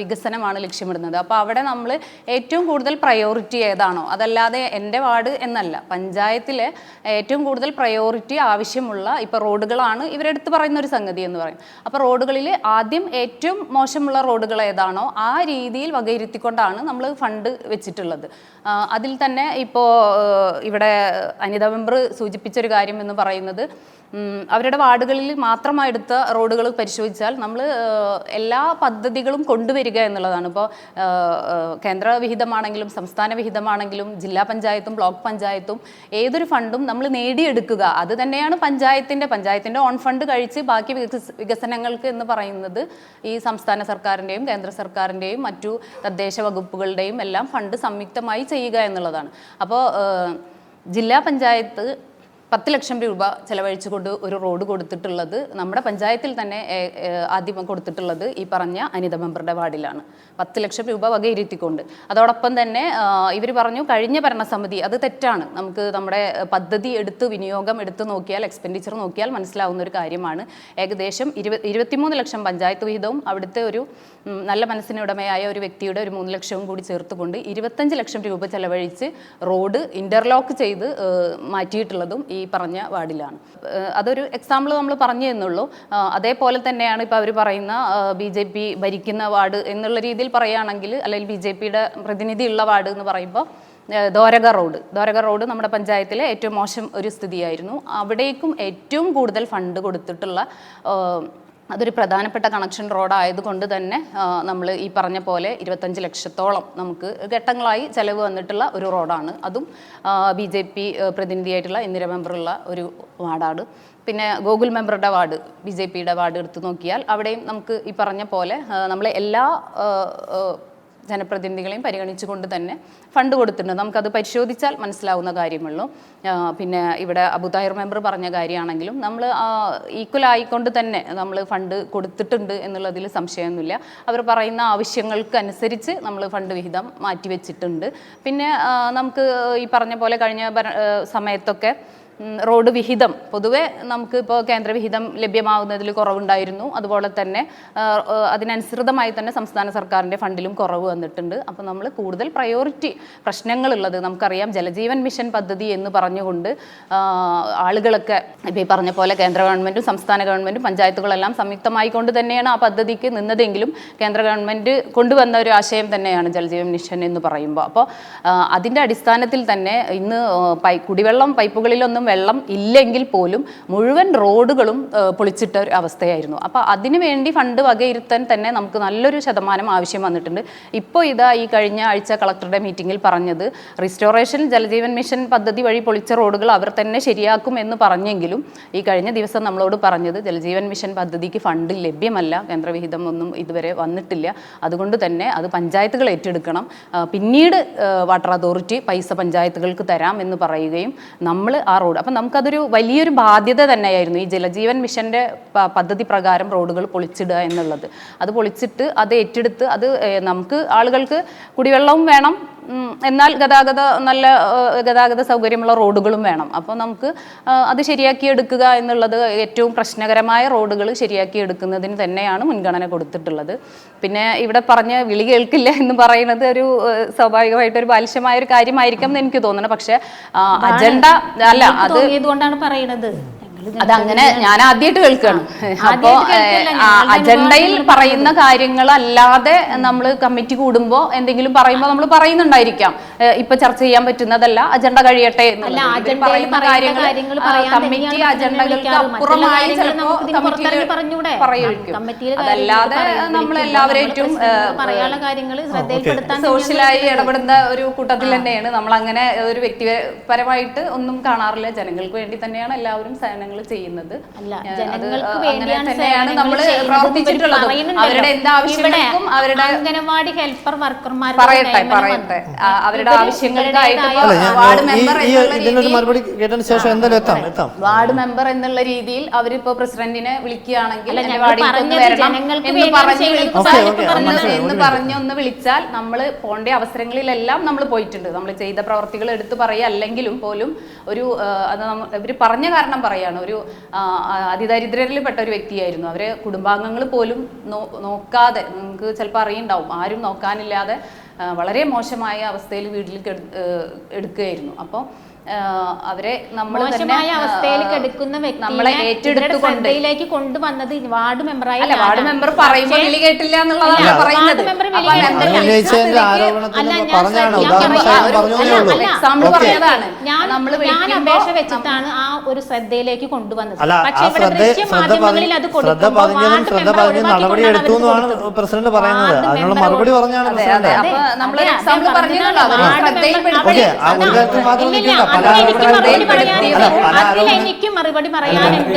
വികസനമാണ് ലക്ഷ്യമിടുന്നത്. അപ്പൊ അവിടെ നമ്മൾ ഏറ്റവും കൂടുതൽ പ്രയോറിറ്റി ഏതാണോ, അതല്ലാതെ എൻ്റെ വാർഡ് എന്നല്ല, പഞ്ചായത്തിലെ ഏറ്റവും കൂടുതൽ പ്രയോറിറ്റി ആവശ്യമുള്ള ഇപ്പൊ റോഡുകളാണ് ഇവരെടുത്ത് പറയുന്ന ഒരു സംഗതി എന്ന് പറയും. അപ്പൊ റോഡുകളിൽ ആദ്യം ഏറ്റവും മോശമുള്ള റോഡുകൾ ഏതാണോ ആ രീതിയിൽ വകയിരുത്തിക്കൊണ്ടാണ് നമ്മൾ ഫണ്ട് വെച്ചിട്ടുള്ളത്. അതിൽ തന്നെ ഇപ്പോൾ ഇവിടെ അനിത മെമ്പർ സൂചിപ്പിച്ചൊരു കാര്യം എന്ന് പറയുന്നത്, അവരുടെ വാർഡുകളിൽ മാത്രമായെടുത്ത റോഡുകൾ പരിശോധിച്ചാൽ നമ്മൾ എല്ലാ പദ്ധതികളും കൊണ്ടുവരിക എന്നുള്ളതാണ്. ഇപ്പോൾ കേന്ദ്ര വിഹിതമാണെങ്കിലും സംസ്ഥാന വിഹിതമാണെങ്കിലും ജില്ലാ പഞ്ചായത്തും ബ്ലോക്ക് പഞ്ചായത്തും ഏതൊരു ഫണ്ടും നമ്മൾ നേടിയെടുക്കുക, അത് തന്നെയാണ് പഞ്ചായത്തിൻ്റെ ഓൺ ഫണ്ട് കഴിച്ച് ബാക്കി വികസനങ്ങൾക്ക് എന്ന് പറയുന്നത് ഈ സംസ്ഥാന സർക്കാരിൻ്റെയും കേന്ദ്ര സർക്കാരിൻ്റെയും മറ്റു തദ്ദേശ വകുപ്പുകളുടെയും എല്ലാം ഫണ്ട് സംയുക്തമായി ചെയ്യുക എന്നുള്ളതാണ്. അപ്പോൾ ജില്ലാ പഞ്ചായത്ത് 10 ലക്ഷം രൂപ ചെലവഴിച്ചുകൊണ്ട് ഒരു റോഡ് കൊടുത്തിട്ടുള്ളത് നമ്മുടെ പഞ്ചായത്തിൽ തന്നെ ആദ്യം കൊടുത്തിട്ടുള്ളത് ഈ പറഞ്ഞ അനിത മെമ്പറുടെ വാർഡിലാണ്. 10 ലക്ഷം രൂപ വകയിരുത്തിക്കൊണ്ട്. അതോടൊപ്പം തന്നെ ഇവർ പറഞ്ഞു കഴിഞ്ഞ ഭരണസമിതി, അത് തെറ്റാണ്. നമുക്ക് നമ്മുടെ പദ്ധതി വിനിയോഗം എടുത്ത് നോക്കിയാൽ, എക്സ്പെൻഡിച്ചർ നോക്കിയാൽ മനസ്സിലാവുന്ന ഒരു കാര്യമാണ്. ഏകദേശം 23 ലക്ഷം പഞ്ചായത്ത് വിഹിതവും അവിടുത്തെ ഒരു നല്ല മനസ്സിനുടമയായ ഒരു വ്യക്തിയുടെ ഒരു 3 ലക്ഷവും കൂടി ചേർത്തുകൊണ്ട് 25 ലക്ഷം രൂപ ചെലവഴിച്ച് റോഡ് ഇന്റർലോക്ക് ചെയ്ത് മാറ്റിയിട്ടുള്ളതും ഈ പറഞ്ഞ വാർഡിലാണ്. അതൊരു എക്സാമ്പിൾ നമ്മൾ പറഞ്ഞു എന്നുള്ളൂ. അതേപോലെ തന്നെയാണ് ഇപ്പോൾ അവർ പറയുന്ന BJP ഭരിക്കുന്ന വാർഡ് എന്നുള്ള രീതിയിൽ പറയുകയാണെങ്കിൽ, അല്ലെങ്കിൽ BJPയുടെ പ്രതിനിധിയുള്ള വാർഡ് എന്ന് പറയുമ്പോൾ ദ്വാരക റോഡ് നമ്മുടെ പഞ്ചായത്തിലെ ഏറ്റവും മോശം ഒരു സ്ഥിതിയായിരുന്നു. അവിടേക്കും ഏറ്റവും കൂടുതൽ ഫണ്ട് കൊടുത്തിട്ടുള്ള അതൊരു പ്രധാനപ്പെട്ട കണക്ഷൻ റോഡ് ആയതുകൊണ്ട് തന്നെ നമ്മൾ ഈ പറഞ്ഞ പോലെ 25 ലക്ഷത്തോളം നമുക്ക് ഘട്ടങ്ങളായി ചെലവ് വന്നിട്ടുള്ള ഒരു റോഡാണ്. അതും BJP പ്രതിനിധിയായിട്ടുള്ള ഇന്ദിര മെമ്പറുള്ള ഒരു വാർഡാണ്. പിന്നെ ഗോകുൽ മെമ്പറുടെ വാർഡ്, BJPയുടെ വാർഡ് എടുത്തു നോക്കിയാൽ അവിടെയും നമുക്ക് ഈ പറഞ്ഞ പോലെ നമ്മൾ എല്ലാ ജനപ്രതിനിധികളെയും പരിഗണിച്ചുകൊണ്ട് തന്നെ ഫണ്ട് കൊടുത്തിട്ടുണ്ട്. നമുക്കത് പരിശോധിച്ചാൽ മനസ്സിലാവുന്ന കാര്യമുള്ളൂ. പിന്നെ ഇവിടെ അബു താഹിർ മെമ്പർ പറഞ്ഞ കാര്യമാണെങ്കിലും നമ്മൾ ഈക്വൽ ആയിക്കൊണ്ട് തന്നെ നമ്മൾ ഫണ്ട് കൊടുത്തിട്ടുണ്ട് എന്നുള്ളതിൽ സംശയമൊന്നുമില്ല. അവർ പറയുന്ന ആവശ്യങ്ങൾക്ക് അനുസരിച്ച് നമ്മൾ ഫണ്ട് വിഹിതം മാറ്റിവെച്ചിട്ടുണ്ട്. പിന്നെ നമുക്ക് ഈ പറഞ്ഞ പോലെ കഴിഞ്ഞ സമയത്തൊക്കെ റോഡ് വിഹിതം പൊതുവെ നമുക്ക് ഇപ്പോൾ കേന്ദ്ര വിഹിതം ലഭ്യമാവുന്നതിൽ കുറവുണ്ടായിരുന്നു. അതുപോലെ തന്നെ അതിനനുസൃതമായി തന്നെ സംസ്ഥാന സർക്കാരിൻ്റെ ഫണ്ടിലും കുറവ് വന്നിട്ടുണ്ട്. അപ്പോൾ നമ്മൾ കൂടുതൽ പ്രയോറിറ്റി പ്രശ്നങ്ങളുള്ളത് നമുക്കറിയാം. ജലജീവൻ മിഷൻ പദ്ധതി എന്ന് പറഞ്ഞുകൊണ്ട് ആളുകളൊക്കെ ഇപ്പോൾ ഈ പറഞ്ഞ പോലെ കേന്ദ്ര ഗവൺമെൻറ്റും സംസ്ഥാന ഗവൺമെൻറ്റും പഞ്ചായത്തുകളെല്ലാം സംയുക്തമായി കൊണ്ട് തന്നെയാണ് ആ പദ്ധതിക്ക് നിന്നതെങ്കിലും കേന്ദ്ര ഗവൺമെൻറ് കൊണ്ടുവന്ന ഒരു ആശയം തന്നെയാണ് ജലജീവൻ മിഷൻ എന്ന് പറയുമ്പോൾ. അപ്പോൾ അതിൻ്റെ അടിസ്ഥാനത്തിൽ തന്നെ ഇന്ന് കുടിവെള്ളം പൈപ്പുകളിലൊന്നും വെള്ളം ഇല്ലെങ്കിൽ പോലും മുഴുവൻ റോഡുകളും പൊളിച്ചിട്ട ഒരു അവസ്ഥയായിരുന്നു. അപ്പോൾ അതിനു വേണ്ടി ഫണ്ട് വകയിരുത്താൻ തന്നെ നമുക്ക് നല്ലൊരു ശതമാനം ആവശ്യം വന്നിട്ടുണ്ട്. ഇപ്പോൾ ഇതാ ഈ കഴിഞ്ഞ ആഴ്ച കളക്ടറുടെ മീറ്റിങ്ങിൽ പറഞ്ഞത് റിസ്റ്റോറേഷൻ ജലജീവൻ മിഷൻ പദ്ധതി വഴി പൊളിച്ച റോഡുകൾ അവർ തന്നെ ശരിയാക്കും എന്ന് പറഞ്ഞെങ്കിലും ഈ കഴിഞ്ഞ ദിവസം നമ്മളോട് പറഞ്ഞത് ജലജീവൻ മിഷൻ പദ്ധതിക്ക് ഫണ്ട് ലഭ്യമല്ല, കേന്ദ്രവിഹിതം ഒന്നും ഇതുവരെ വന്നിട്ടില്ല, അതുകൊണ്ട് തന്നെ അത് പഞ്ചായത്തുകൾ ഏറ്റെടുക്കണം, പിന്നീട് വാട്ടർ അതോറിറ്റി പൈസ പഞ്ചായത്തുകൾക്ക് തരാം എന്ന് പറയുകയും നമ്മൾ ആ റോഡ് അപ്പം നമുക്കതൊരു വലിയൊരു ബാധ്യത തന്നെയായിരുന്നു ഈ ജലജീവൻ മിഷൻ്റെ പദ്ധതി പ്രകാരം റോഡുകൾ പൊളിച്ചിടുക എന്നുള്ളത്. അത് പൊളിച്ചിട്ട് അത് ഏറ്റെടുത്ത് അത് നമുക്ക് ആളുകൾക്ക് കുടിവെള്ളവും വേണം, എന്നാൽ നല്ല ഗതാഗത സൗകര്യമുള്ള റോഡുകളും വേണം. അപ്പോൾ നമുക്ക് അത് ശരിയാക്കി എടുക്കുക എന്നുള്ളത് ഏറ്റവും പ്രശ്നകരമായ റോഡുകൾ ശരിയാക്കി എടുക്കുന്നതിന് തന്നെയാണ് മുൻഗണന കൊടുത്തിട്ടുള്ളത്. പിന്നെ ഇവിടെ പറഞ്ഞ വിളി കേൾക്കില്ല എന്ന് പറയുന്നത് ഒരു സ്വാഭാവികമായിട്ടൊരു ബാലിഷ്യമായ ഒരു കാര്യമായിരിക്കും എന്ന് എനിക്ക് തോന്നുന്നു. പക്ഷെ അജണ്ട അല്ല, അത് പറയുന്നത് അതങ്ങനെ ഞാൻ ആദ്യമായിട്ട് കേൾക്കുകയാണ്. അപ്പോൾ അജണ്ടയിൽ പറയുന്ന കാര്യങ്ങളല്ലാതെ നമ്മൾ കമ്മിറ്റി കൂടുമ്പോൾ എന്തെങ്കിലും പറയുമ്പോൾ നമ്മൾ പറയുന്നുണ്ടായിരിക്കാം ഇപ്പൊ ചർച്ച ചെയ്യാൻ പറ്റുന്നതല്ല, അജണ്ട കഴിയട്ടെ പറയുന്ന കാര്യങ്ങൾ കമ്മിറ്റി അജണ്ടകൾക്ക് അപ്പുറമായി ചിലപ്പോൾ പറയുമായിരിക്കും. അതല്ലാതെ നമ്മളെല്ലാവരേറ്റവും സോഷ്യലായി ഇടപെടുന്ന ഒരു കൂട്ടത്തിൽ തന്നെയാണ് നമ്മൾ. അങ്ങനെ ഒരു വ്യക്തിപരമായിട്ട് ഒന്നും കാണാറില്ല. ജനങ്ങൾക്ക് വേണ്ടി തന്നെയാണ് എല്ലാവരും സേവനങ്ങൾ ചെയ്യുന്നത്. അങ്ങനെ തന്നെയാണ് നമ്മൾ പ്രവർത്തിച്ചിട്ടുള്ളത്. അവരുടെ എന്താ ആവശ്യങ്ങൾക്കും അവരുടെ അംഗനവാടി ഹെൽപ്പർ വർക്കർമാർ പറയട്ടെ അവരുടെ ആവശ്യങ്ങൾക്കായിട്ട് വാർഡ് മെമ്പർ എന്നുള്ള രീതിയിൽ അവരിപ്പോ പ്രസിഡന്റിനെ വിളിക്കുകയാണെങ്കിൽ ഒന്ന് വിളിച്ചാൽ നമ്മൾ പോകേണ്ട അവസരങ്ങളിലെല്ലാം നമ്മൾ പോയിട്ടുണ്ട്. നമ്മൾ ചെയ്ത പ്രവർത്തികൾ എടുത്തു പറയുക അല്ലെങ്കിലും പോലും ഒരു അത് ഇവർ പറഞ്ഞ കാരണം പറയാണ്, ഒരു അതിദരിദ്രരിൽ പെട്ട ഒരു വ്യക്തിയായിരുന്നു. അവരെ കുടുംബാംഗങ്ങൾ പോലും നോക്കാതെ, നിങ്ങൾക്ക് ചിലപ്പോൾ അറിയുണ്ടാവും, ആരും നോക്കാനില്ലാതെ വളരെ മോശമായ അവസ്ഥയിൽ വീട്ടിലേക്ക് എടുക്കുകയായിരുന്നു. അപ്പോൾ അവരെ നമ്മൾ നമ്മളെ ഏറ്റെടുത്തുകൊണ്ടിലേക്ക് കൊണ്ടുവന്നത് വാർഡ് മെമ്പറായി. അല്ല, വാർഡ് മെമ്പർ പറയുമ്പോൾ വിളി കേട്ടില്ല എന്നുള്ളതാണ് പറയുന്നത്. എക്സാമ്പിൾ പറഞ്ഞതാണ്. ഞാൻ അപേക്ഷ വെച്ചിട്ടാണ് ആ ഒരു ശ്രദ്ധയിലേക്ക് കൊണ്ടുവന്നത്. പക്ഷേ ഇവിടെ ദൃശ്യമാധ്യമങ്ങളിൽ അത് കൊടുക്കുമ്പോൾ നടപടി എടുത്തു എന്നാണ് പ്രസിഡന്റ് പറയുന്നത്. അതിനുള്ള മറുപടി പറഞ്ഞാണ് പ്രസിഡന്റ്. എനിക്ക് മറുപടി പറയാനുണ്ട്.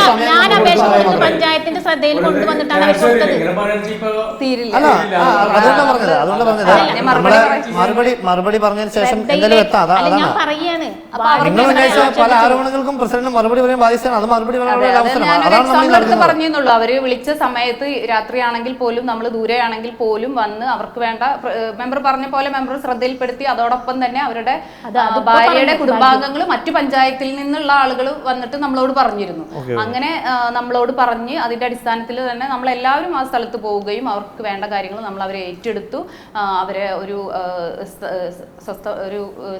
ഞാൻ അപേക്ഷ കൊടുത്തത് പഞ്ചായത്തിന്റെ ശ്രദ്ധയിൽ കൊണ്ടുവന്നിട്ടാണ് മറുപടി പറഞ്ഞതിന് ശേഷം എന്തെങ്കിലും എത്താം. ഞാൻ പറയാണ്, നിങ്ങൾ ഉന്നയിച്ച പല ആരോപണങ്ങൾക്കും പ്രസിഡന്റ് മറുപടി പറയാൻ ബാധിച്ചാണ്. അത് മറുപടി പറഞ്ഞുള്ളൂ. അവര് വിളിച്ച സമയത്ത് രാത്രിയാണെങ്കിൽ പോലും, നമ്മൾ ദൂരെയാണെങ്കിൽ പോലും വന്ന് അവർക്ക് വേണ്ട മെമ്പർ പറഞ്ഞ പോലെ മെമ്പർ ശ്രദ്ധയിൽപ്പെടുത്തി. അതോടൊപ്പം തന്നെ അവരുടെ ഭാര്യയുടെ കുടുംബാംഗങ്ങൾ മറ്റു പഞ്ചായത്തിൽ നിന്നുള്ള ആളുകൾ വന്നിട്ട് നമ്മളോട് പറഞ്ഞിരുന്നു. അങ്ങനെ നമ്മളോട് പറഞ്ഞ് അതിന്റെ അടിസ്ഥാനത്തിൽ തന്നെ നമ്മൾ എല്ലാവരും ആ സ്ഥലത്ത് പോവുകയും അവർക്ക് വേണ്ട കാര്യങ്ങൾ നമ്മൾ അവരെ ഏറ്റെടുത്തു. അവരെ ഒരു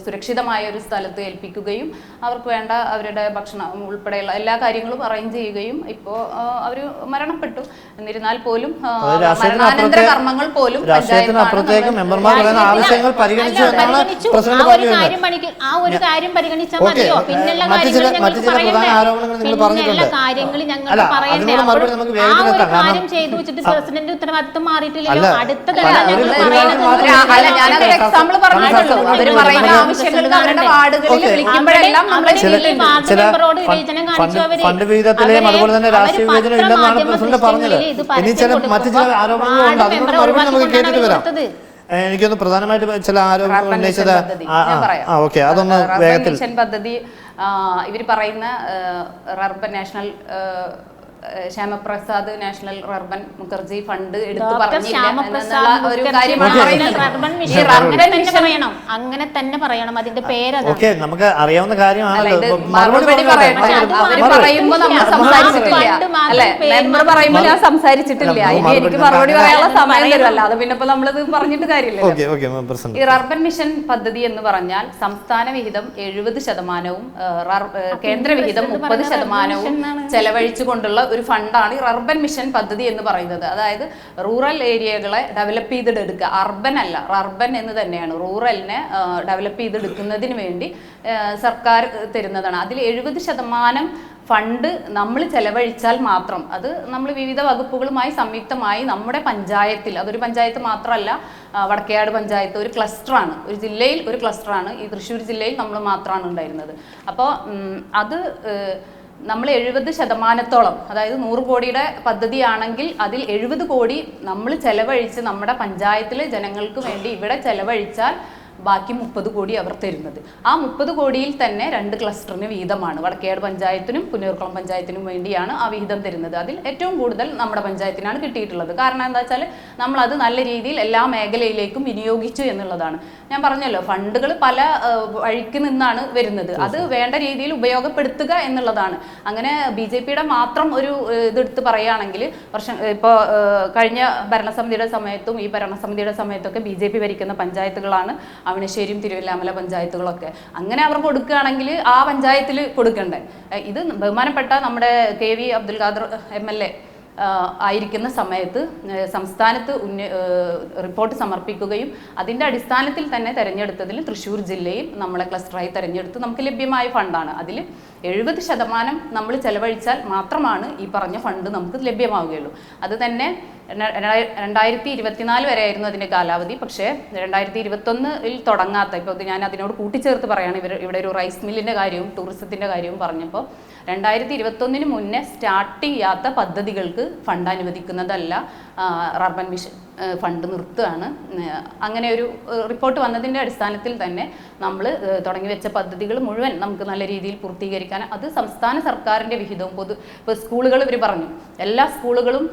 സുരക്ഷിതമായ ഒരു സ്ഥലത്ത് ഏൽപ്പിക്കുകയും അവർക്ക് വേണ്ട അവരുടെ ഭക്ഷണം ഉൾപ്പെടെയുള്ള എല്ലാ കാര്യങ്ങളും അറേഞ്ച് ചെയ്യുകയും ഇപ്പോൾ അവർ മരണപ്പെട്ടു. എന്നിരുന്നാൽ പോലും മരണാനന്തര കർമ്മങ്ങൾ പോലും രാഷ്ട്രീയത്തിന് അപ്പുറത്തേക്ക് മെമ്പർമാർ പറയുന്ന ആവശ്യങ്ങൾ പരിഗണിച്ചു എന്നാണ് പ്രസിഡന്റ് പറഞ്ഞത്. ആ ഒരു കാര്യം പരിഗണിച്ചാൽ മതിയോ? പിന്നെയുള്ള മറ്റു ചില പ്രധാന ആരോപണങ്ങൾ നിങ്ങൾ പറഞ്ഞിട്ടുണ്ട്. കാര്യങ്ങൾ ഞങ്ങൾ അല്ല, പറയണ്ടേ? അതിനുള്ള മറുപടി നമുക്ക് ആ വേഗത്തിൽ ഒരു എത്താം. കാര്യം ചെയ്തു വെച്ചിട്ട് പ്രസിഡന്റ് ഉത്തരവാദിത്തം മാറിയിട്ടില്ലല്ലോ. അല്ല, അടുത്ത ഞാനൊരു എക്സാമ്പിൾ പറഞ്ഞിട്ടുള്ളൂ. അവര് പറയുന്ന ആവശ്യങ്ങൾ അവരുടെ വാർഡുകളിൽ വിളിക്കുമ്പോഴെല്ലാം നമ്മൾ ഫണ്ട് വിഹിതത്തിലെയും അതുപോലെ തന്നെ രാഷ്ട്രീയ വിവേചനം ഇല്ലെന്നാണ് പ്രസിഡന്റ് പറഞ്ഞത്. ഇനി മറ്റു ചില ആരോപണങ്ങളുണ്ട്, അതിനുള്ള മറുപടി നമുക്ക് കേട്ടിട്ട് വരാം. എനിക്കൊന്ന് പ്രധാനമായിട്ട് ചില ആരോപണങ്ങൾ ഉന്നയിച്ചത് ഓക്കെ, അതൊന്ന് വേഗത്തിൽ. പദ്ധതി ഇവർ പറയുന്ന rurban national Shyama Prasad national rurban Mukherjee fund എടുത്തു പറഞ്ഞില്ല ഒരു കാര്യമാണ് പറയണം. അങ്ങനെ തന്നെ പറയണം. അതിന്റെ പേര് ഓക്കെ, നമുക്ക് അറിയാവുന്ന കാര്യമാണല്ലോ. മറുപടി അവര് പറയുമ്പോ നമ്മൾ സംസാരിച്ചിട്ടില്ല അല്ലെ? മെമ്പർ പറയുമ്പോ ഞാൻ സംസാരിച്ചിട്ടില്ല. ഇനി എനിക്ക് മറുപടി പറയാനുള്ള സമയം തരുമല്ല, അത് പിന്നെ നമ്മളിത് പറഞ്ഞിട്ട് കാര്യമില്ല. ഈ റർബൻ മിഷൻ പദ്ധതി എന്ന് പറഞ്ഞാൽ സംസ്ഥാന വിഹിതം 70%-ഉം കേന്ദ്ര വിഹിതം 30%-ഉം ചെലവഴിച്ചുകൊണ്ടുള്ള ഒരു ഫണ്ടാണ് ഈ റർബൻ മിഷൻ പദ്ധതി എന്ന് പറയുന്നത്. അതായത് റൂറൽ ഏരിയകളെ ഡെവലപ്പ് ചെയ്തെടുക്കുക. അർബൻ അല്ല, റർബൻ എന്ന് തന്നെയാണ്. റൂറലിനെ ഡെവലപ്പ് ചെയ്തെടുക്കുന്നതിന് വേണ്ടി സർക്കാർ തരുന്നതാണ്. അതിൽ 70% ഫണ്ട് നമ്മൾ ചെലവഴിച്ചാൽ മാത്രം, അത് നമ്മൾ വിവിധ വകുപ്പുകളുമായി സംയുക്തമായി നമ്മുടെ പഞ്ചായത്തിൽ, അതൊരു പഞ്ചായത്ത് മാത്രമല്ല, വടക്കേയാട് പഞ്ചായത്ത് ഒരു ക്ലസ്റ്ററാണ്, ഒരു ജില്ലയിൽ ഒരു ക്ലസ്റ്ററാണ്. ഈ തൃശ്ശൂർ ജില്ലയിൽ നമ്മൾ മാത്രമാണ് ഉണ്ടായിരുന്നത്. അപ്പോൾ അത് നമ്മൾ 70%-ഓളം, അതായത് 100 കോടിയുടെ പദ്ധതിയാണെങ്കിൽ അതിൽ 70 കോടി നമ്മൾ ചെലവഴിച്ച് നമ്മുടെ പഞ്ചായത്തിലെ ജനങ്ങൾക്ക് വേണ്ടി ഇവിടെ ചെലവഴിച്ചാൽ ബാക്കി 30 കോടി അവർ തരുന്നത്. ആ 30 കോടിയിൽ തന്നെ 2 ക്ലസ്റ്ററിന് വീതമാണ്. വടക്കേയാട് പഞ്ചായത്തിനും പുന്നയൂർക്കുളം പഞ്ചായത്തിനും വേണ്ടിയാണ് ആ വിഹിതം തരുന്നത്. അതിൽ ഏറ്റവും കൂടുതൽ നമ്മുടെ പഞ്ചായത്തിനാണ് കിട്ടിയിട്ടുള്ളത്. കാരണം എന്താ വെച്ചാൽ നമ്മളത് നല്ല രീതിയിൽ എല്ലാ മേഖലയിലേക്കും വിനിയോഗിച്ചു എന്നുള്ളതാണ്. ഞാൻ പറഞ്ഞല്ലോ, ഫണ്ടുകൾ പല വഴിക്ക് നിന്നാണ് വരുന്നത്. അത് വേണ്ട രീതിയിൽ ഉപയോഗപ്പെടുത്തുക എന്നുള്ളതാണ്. അങ്ങനെ BJP-യുടെ മാത്രം ഒരു ഇതെടുത്ത് പറയുകയാണെങ്കിൽ ഇപ്പോൾ കഴിഞ്ഞ ഭരണസമിതിയുടെ സമയത്തും ഈ ഭരണസമിതിയുടെ സമയത്തൊക്കെ BJP ഭരിക്കുന്ന പഞ്ചായത്തുകളാണ് അവണശ്ശേരിയും തിരുവല്ലാമല പഞ്ചായത്തുകളൊക്കെ. അങ്ങനെ അവർ കൊടുക്കുകയാണെങ്കിൽ ആ പഞ്ചായത്തിൽ കൊടുക്കണ്ടേ? ഇത് ബഹുമാനപ്പെട്ട നമ്മുടെ KV അബ്ദുൽ ഖാദർ MLA ആയിരിക്കുന്ന സമയത്ത് സംസ്ഥാനത്ത് റിപ്പോർട്ട് സമർപ്പിക്കുകയും അതിൻ്റെ അടിസ്ഥാനത്തിൽ തന്നെ തെരഞ്ഞെടുത്തതിൽ തൃശ്ശൂർ ജില്ലയിൽ നമ്മളെ ക്ലസ്റ്ററായി തെരഞ്ഞെടുത്ത് നമുക്ക് ലഭ്യമായ ഫണ്ടാണ്. അതിൽ 70% നമ്മൾ ചെലവഴിച്ചാൽ മാത്രമാണ് ഈ പറഞ്ഞ ഫണ്ട് നമുക്ക് ലഭ്യമാവുകയുള്ളൂ. അത് തന്നെ 2024 വരെയായിരുന്നു അതിൻ്റെ കാലാവധി. പക്ഷേ 2021-ൽ തുടങ്ങാത്ത, ഇപ്പോൾ ഞാൻ അതിനോട് കൂട്ടിച്ചേർത്ത് പറയുകയാണ്, ഇവിടെ ഒരു റൈസ് മില്ലിൻ്റെ കാര്യവും ടൂറിസത്തിൻ്റെ കാര്യവും പറഞ്ഞപ്പോൾ 2021-ന് മുന്നേ സ്റ്റാർട്ട് ചെയ്യാത്ത പദ്ധതികൾക്ക് ഫണ്ട് അനുവദിക്കുന്നതല്ല, റർബൻ മിഷൻ ഫണ്ട് നിർത്തുകയാണ്. അങ്ങനെ ഒരു റിപ്പോർട്ട് വന്നതിൻ്റെ അടിസ്ഥാനത്തിൽ തന്നെ നമ്മൾ തുടങ്ങി വെച്ച പദ്ധതികൾ മുഴുവൻ നമുക്ക് നല്ല രീതിയിൽ പൂർത്തീകരിക്കാൻ, അത് സംസ്ഥാന സർക്കാരിൻ്റെ വിഹിതവും ഇപ്പോൾ സ്കൂളുകൾ ഇവർ പറഞ്ഞു എല്ലാ സ്കൂളുകളും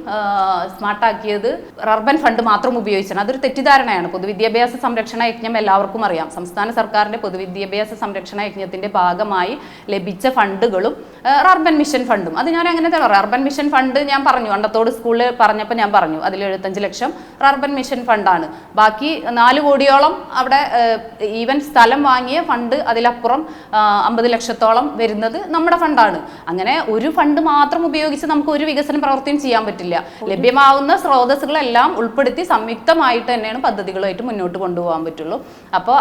സ്മാർട്ടാക്കിയത് റർബൻ ഫണ്ട് മാത്രം ഉപയോഗിച്ചാണ്. അതൊരു തെറ്റിദ്ധാരണയാണ്. പൊതുവിദ്യാഭ്യാസ സംരക്ഷണ യജ്ഞം എല്ലാവർക്കും അറിയാം. സംസ്ഥാന സർക്കാരിൻ്റെ പൊതുവിദ്യാഭ്യാസ സംരക്ഷണ യജ്ഞത്തിൻ്റെ ഭാഗമായി ലഭിച്ച ഫണ്ടുകളും റർബൻ മിഷൻ ഫണ്ടും, അത് ഞാൻ അങ്ങനെ റർബൻ മിഷൻ ഫണ്ട് ഞാൻ പറഞ്ഞു, അണ്ടത്തോട് സ്കൂളിൽ പറഞ്ഞപ്പോൾ ഞാൻ പറഞ്ഞു അതിൽ 75 ലക്ഷം റർബൻ മിഷൻ ഫണ്ടാണ്. ബാക്കി 4 കോടിയോളം അവിടെ ഈവൻ സ്ഥലം വാങ്ങിയ ഫണ്ട്, അതിലപ്പുറം 50 ലക്ഷത്തോളം വരുന്നത് നമ്മുടെ ഫണ്ടാണ്. അങ്ങനെ ഒരു ഫണ്ട് മാത്രം ഉപയോഗിച്ച് നമുക്ക് ഒരു വികസന പ്രവർത്തിയും ചെയ്യാൻ പറ്റില്ല. ലഭ്യമാവുന്ന സ്രോതസ്സുകളെല്ലാം ഉൾപ്പെടുത്തി സംയുക്തമായിട്ട് തന്നെയാണ് പദ്ധതികളുമായിട്ട് മുന്നോട്ട് കൊണ്ടുപോകാൻ പറ്റുള്ളൂ. അപ്പോൾ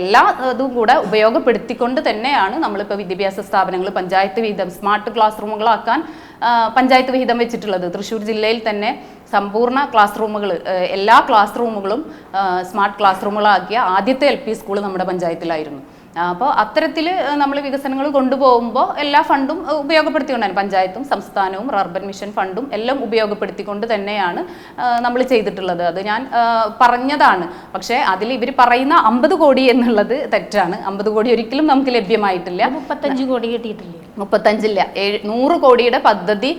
എല്ലാ ഇതും കൂടെ ഉപയോഗപ്പെടുത്തിക്കൊണ്ട് തന്നെയാണ് നമ്മളിപ്പോൾ വിദ്യാഭ്യാസ സ്ഥാപനങ്ങൾ പഞ്ചായത്ത് വിഹിതം സ്മാർട്ട് ക്ലാസ് റൂമുകളാക്കാൻ പഞ്ചായത്ത് വിഹിതം വെച്ചിട്ടുള്ളത്. തൃശ്ശൂർ ജില്ലയിൽ തന്നെ സമ്പൂർണ്ണ ക്ലാസ് റൂമുകൾ, എല്ലാ ക്ലാസ് റൂമുകളും സ്മാർട്ട് ക്ലാസ് റൂമുകളാക്കിയ ആദ്യത്തെ LP സ്കൂൾ നമ്മുടെ പഞ്ചായത്തിലായിരുന്നു. അപ്പോൾ അത്തരത്തിൽ നമ്മൾ വികസനങ്ങൾ കൊണ്ടുപോകുമ്പോൾ എല്ലാ ഫണ്ടും ഉപയോഗപ്പെടുത്തിക്കൊണ്ടാണ് പഞ്ചായത്തും സംസ്ഥാനവും റർബൻ മിഷൻ ഫണ്ടും എല്ലാം ഉപയോഗപ്പെടുത്തിക്കൊണ്ട് തന്നെയാണ് നമ്മൾ ചെയ്തിട്ടുള്ളത്. അത് ഞാൻ പറഞ്ഞതാണ്. പക്ഷേ അതിൽ ഇവർ പറയുന്ന 50 കോടി എന്നുള്ളത് തെറ്റാണ്. 50 കോടി ഒരിക്കലും നമുക്ക് ലഭ്യമായിട്ടില്ല. 35 കോടി കിട്ടിയിട്ടില്ലേ? 35ഇല്ല, 100 കോടിയുടെ പദ്ധതി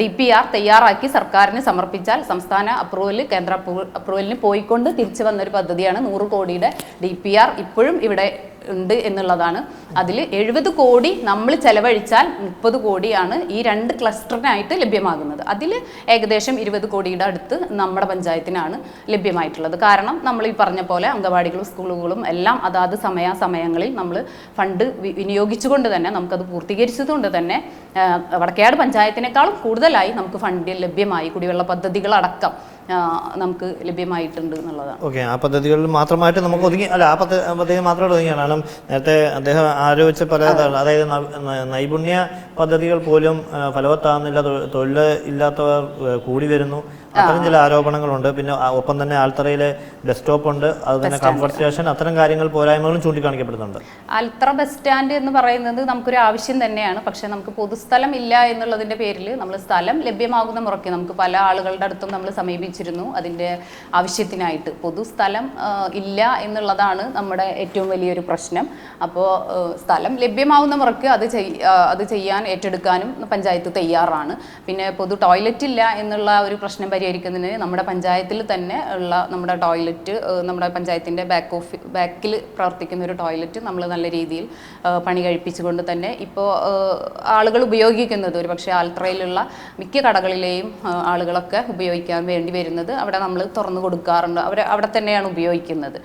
DPR തയ്യാറാക്കി സർക്കാരിന് സമർപ്പിച്ചാൽ സംസ്ഥാന അപ്രൂവൽ, കേന്ദ്ര അപ്രൂവലിന് പോയിക്കൊണ്ട് തിരിച്ചു വന്നൊരു പദ്ധതിയാണ് 100 കോടിയുടെ DPR ഇപ്പോഴും ഇവിടെ ഉണ്ട് എന്നുള്ളതാണ്. അതിൽ 70 കോടി നമ്മൾ ചെലവഴിച്ചാൽ 30 കോടിയാണ് ഈ 2 ക്ലസ്റ്ററിനായിട്ട് ലഭ്യമാകുന്നത്. അതിൽ ഏകദേശം 20 കോടിയുടെ അടുത്ത് നമ്മുടെ പഞ്ചായത്തിനാണ് ലഭ്യമായിട്ടുള്ളത്. കാരണം നമ്മൾ ഈ പറഞ്ഞ പോലെ അംഗൻവാടികളും സ്കൂളുകളും എല്ലാം അതാത് സമയങ്ങളിൽ നമ്മൾ ഫണ്ട് വിനിയോഗിച്ചുകൊണ്ട് തന്നെ നമുക്കത് പൂർത്തീകരിച്ചതുകൊണ്ട് തന്നെ വടക്കേയാട് പഞ്ചായത്തിനേക്കാളും കൂടുതലായി നമുക്ക് ഫണ്ട് ലഭ്യമായി. കുടിവെള്ള പദ്ധതികളടക്കം നമുക്ക് ലഭ്യമായിട്ടുണ്ട് എന്നുള്ളതാണ്. ഓക്കെ, ആ പദ്ധതികളിൽ മാത്രമായിട്ട് നമുക്ക് ഒതുങ്ങി അല്ല, ആ പദ്ധതി മാത്രമായിട്ട് ഒതുങ്ങിയാണ്. കാരണം നേരത്തെ അദ്ദേഹം ആരോപിച്ച പല അതായത് നൈപുണ്യ പദ്ധതികൾ പോലും ഫലവത്താകുന്നില്ല, തൊഴിൽ ഇല്ലാത്തവർ കൂടി വരുന്നു, അത്തരം ചില ആരോപണങ്ങളുണ്ട്. പിന്നെ ഒപ്പം തന്നെ ആൽത്തറയിലെ ബസ് സ്റ്റോപ്പ് ഉണ്ട്, അത് തന്നെ കംഫർട്ട് സ്റ്റേഷൻ, അത്തരം കാര്യങ്ങൾ പോരായ്മകളും ചൂണ്ടിക്കാണിക്കപ്പെടുന്നുണ്ട്. ആൽത്തറ ബസ് സ്റ്റാൻഡ് എന്ന് പറയുന്നത് നമുക്കൊരു ആവശ്യം തന്നെയാണ്. പക്ഷേ നമുക്ക് പൊതുസ്ഥലം ഇല്ല എന്നുള്ളതിൻ്റെ പേരിൽ നമ്മൾ സ്ഥലം ലഭ്യമാകുന്ന മുറയ്ക്ക് നമുക്ക് പല ആളുകളുടെ അടുത്തും നമ്മൾ സമീപിച്ചിരുന്നു അതിൻ്റെ ആവശ്യത്തിനായിട്ട്. പൊതുസ്ഥലം ഇല്ല എന്നുള്ളതാണ് നമ്മുടെ ഏറ്റവും വലിയൊരു പ്രശ്നം. അപ്പോൾ സ്ഥലം ലഭ്യമാകുന്ന മുറയ്ക്ക് അത് ചെയ്യാൻ ഏറ്റെടുക്കാനും പഞ്ചായത്ത് തയ്യാറാണ്. പിന്നെ പൊതു ടോയ്ലറ്റ് ഇല്ല എന്നുള്ള ഒരു പ്രശ്നം പരിഹരിക്കുന്നതിന് നമ്മുടെ പഞ്ചായത്തിൽ തന്നെ ഉള്ള നമ്മുടെ ടോയ്ലറ്റ്, നമ്മുടെ പഞ്ചായത്തിൻ്റെ ബാക്കിൽ പ്രവർത്തിക്കുന്ന ഒരു ടോയ്ലറ്റ് നമ്മൾ നല്ല രീതിയിൽ പണി കഴിപ്പിച്ചുകൊണ്ട് തന്നെ ഇപ്പോൾ ആളുകൾ ഉപയോഗിക്കുന്നത്, ഒരു പക്ഷേ ആൽത്തറയിലുള്ള മിക്ക കടകളിലെയും ആളുകളൊക്കെ ഉപയോഗിക്കാൻ വേണ്ടി വരുന്നത് അവിടെ നമ്മൾ തുറന്നു കൊടുക്കാറുണ്ട്. അവിടെ തന്നെയാണ് ഉപയോഗിക്കുന്നത്.